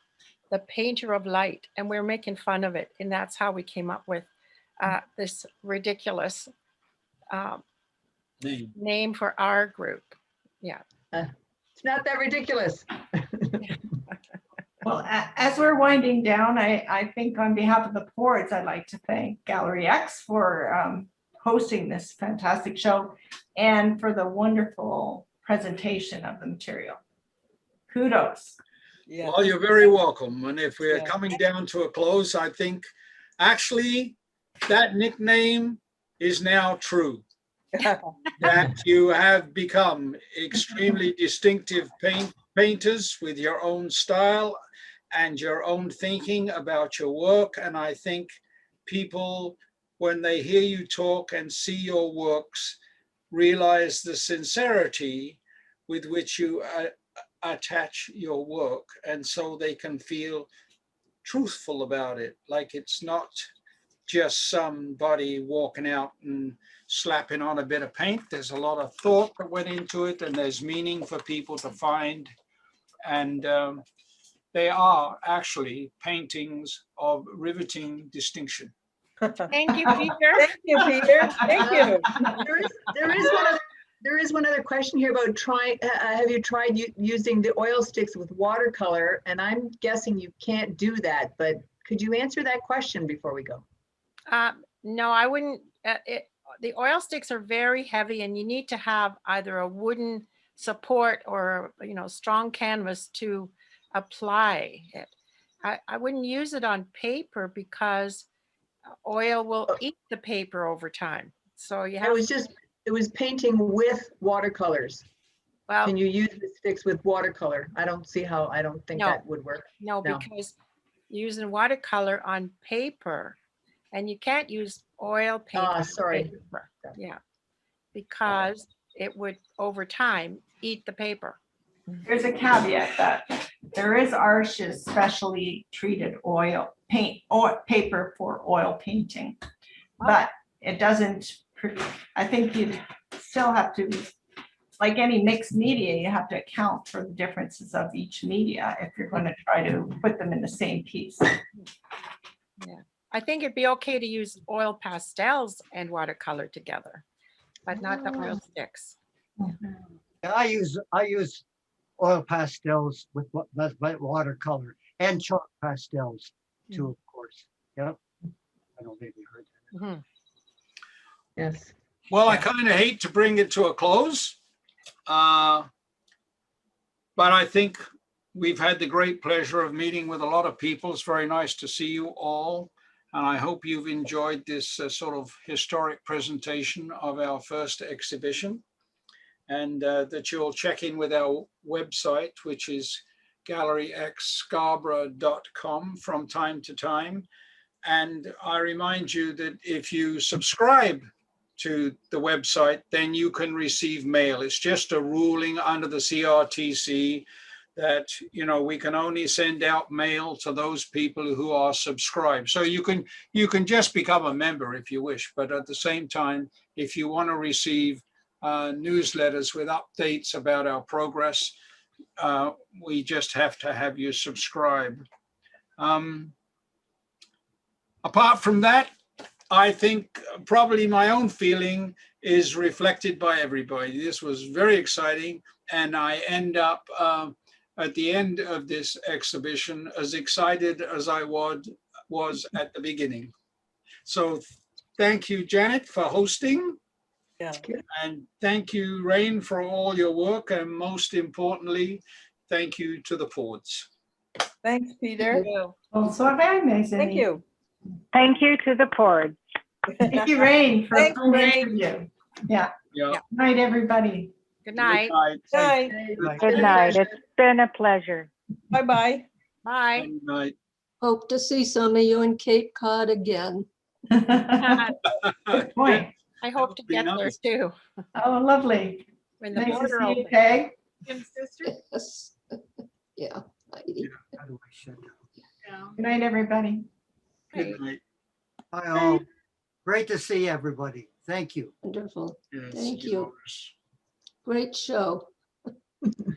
the painter of light, and we were making fun of it, and that's how we came up with this ridiculous name for our group. Yeah. It's not that ridiculous. Well, as we're winding down, I think on behalf of the Pords, I'd like to thank Gallery X for hosting this fantastic show and for the wonderful presentation of the material. Kudos. Yeah. Well, you're very welcome. And if we're coming down to a close, I think actually that nickname is now true. That you have become extremely distinctive painters with your own style and your own thinking about your work. And I think people when they hear you talk and see your works, realize the sincerity with which you attach your work, and so they can feel truthful about it, like it's not just somebody walking out and slapping on a bit of paint. There's a lot of thought that went into it, and there's meaning for people to find. And they are actually paintings of riveting distinction. Thank you, Peter. Thank you, Peter. Thank you. There is one other question here about trying. Have you tried using the oil sticks with watercolor? And I'm guessing you can't do that, but could you answer that question before we go? No, I wouldn't. The oil sticks are very heavy, and you need to have either a wooden support or strong canvas to apply it. I wouldn't use it on paper because oil will eat the paper over time. So you have. It was painting with watercolors. Well, can you use the sticks with watercolor? I don't think No. that would work. No, because using watercolor on paper, and you can't use oil paint on paper. Yeah, because it would over time eat the paper. There's a caveat that there is Arches specially treated oil paint or paper for oil painting, but it doesn't. I think you'd still have to, like any mixed media, you have to account for the differences of each media if you're going to try to put them in the same piece. Yeah, I think it'd be okay to use oil pastels and watercolor together, but not the oil sticks. Yeah, I use oil pastels with watercolor and chalk pastels too, of course. Yeah, I don't think we heard that. Mm-hmm. Yes. Well, I kind of hate to bring it to a close, but I think we've had the great pleasure of meeting with a lot of people. It's very nice to see you all. And I hope you've enjoyed this sort of historic presentation of our first exhibition, and that you'll check in with our website, which is galleryxscarborough.com from time to time. And I remind you that if you subscribe to the website, then you can receive mail. It's just a ruling under the CRTC that we can only send out mail to those people who are subscribed. So you can just become a member if you wish, but at the same time, if you want to receive newsletters with updates about our progress, we just have to have you subscribe. Apart from that, I think probably my own feeling is reflected by everybody. This was very exciting, and I end up at the end of this exhibition as excited as I was at the beginning. So thank you, Janet, for hosting. Yeah. And thank you, Rain, for all your work. And most importantly, thank you to the Pords. Thanks, Peter. Thank you. Thank you to the Pords. Thank you, Rain, for Thanks, the Rain. interview. Yeah. Yeah. Good night, everybody. Good night. Good night. Bye. Good night. It's been a pleasure. Bye-bye. Bye. Good night. Hope to see some of you in Cape Cod again. Good point. I hope to Be get there nice. too Oh, lovely. when the Nice to border see you, opens. Peg. Kim's sister. Yes. Yeah. Heidi. How do I shut down? Yeah. Good night, everybody. Good night. Hi all. Great to see everybody. Thank you. Wonderful. Yes, Thank you. yours. Great show.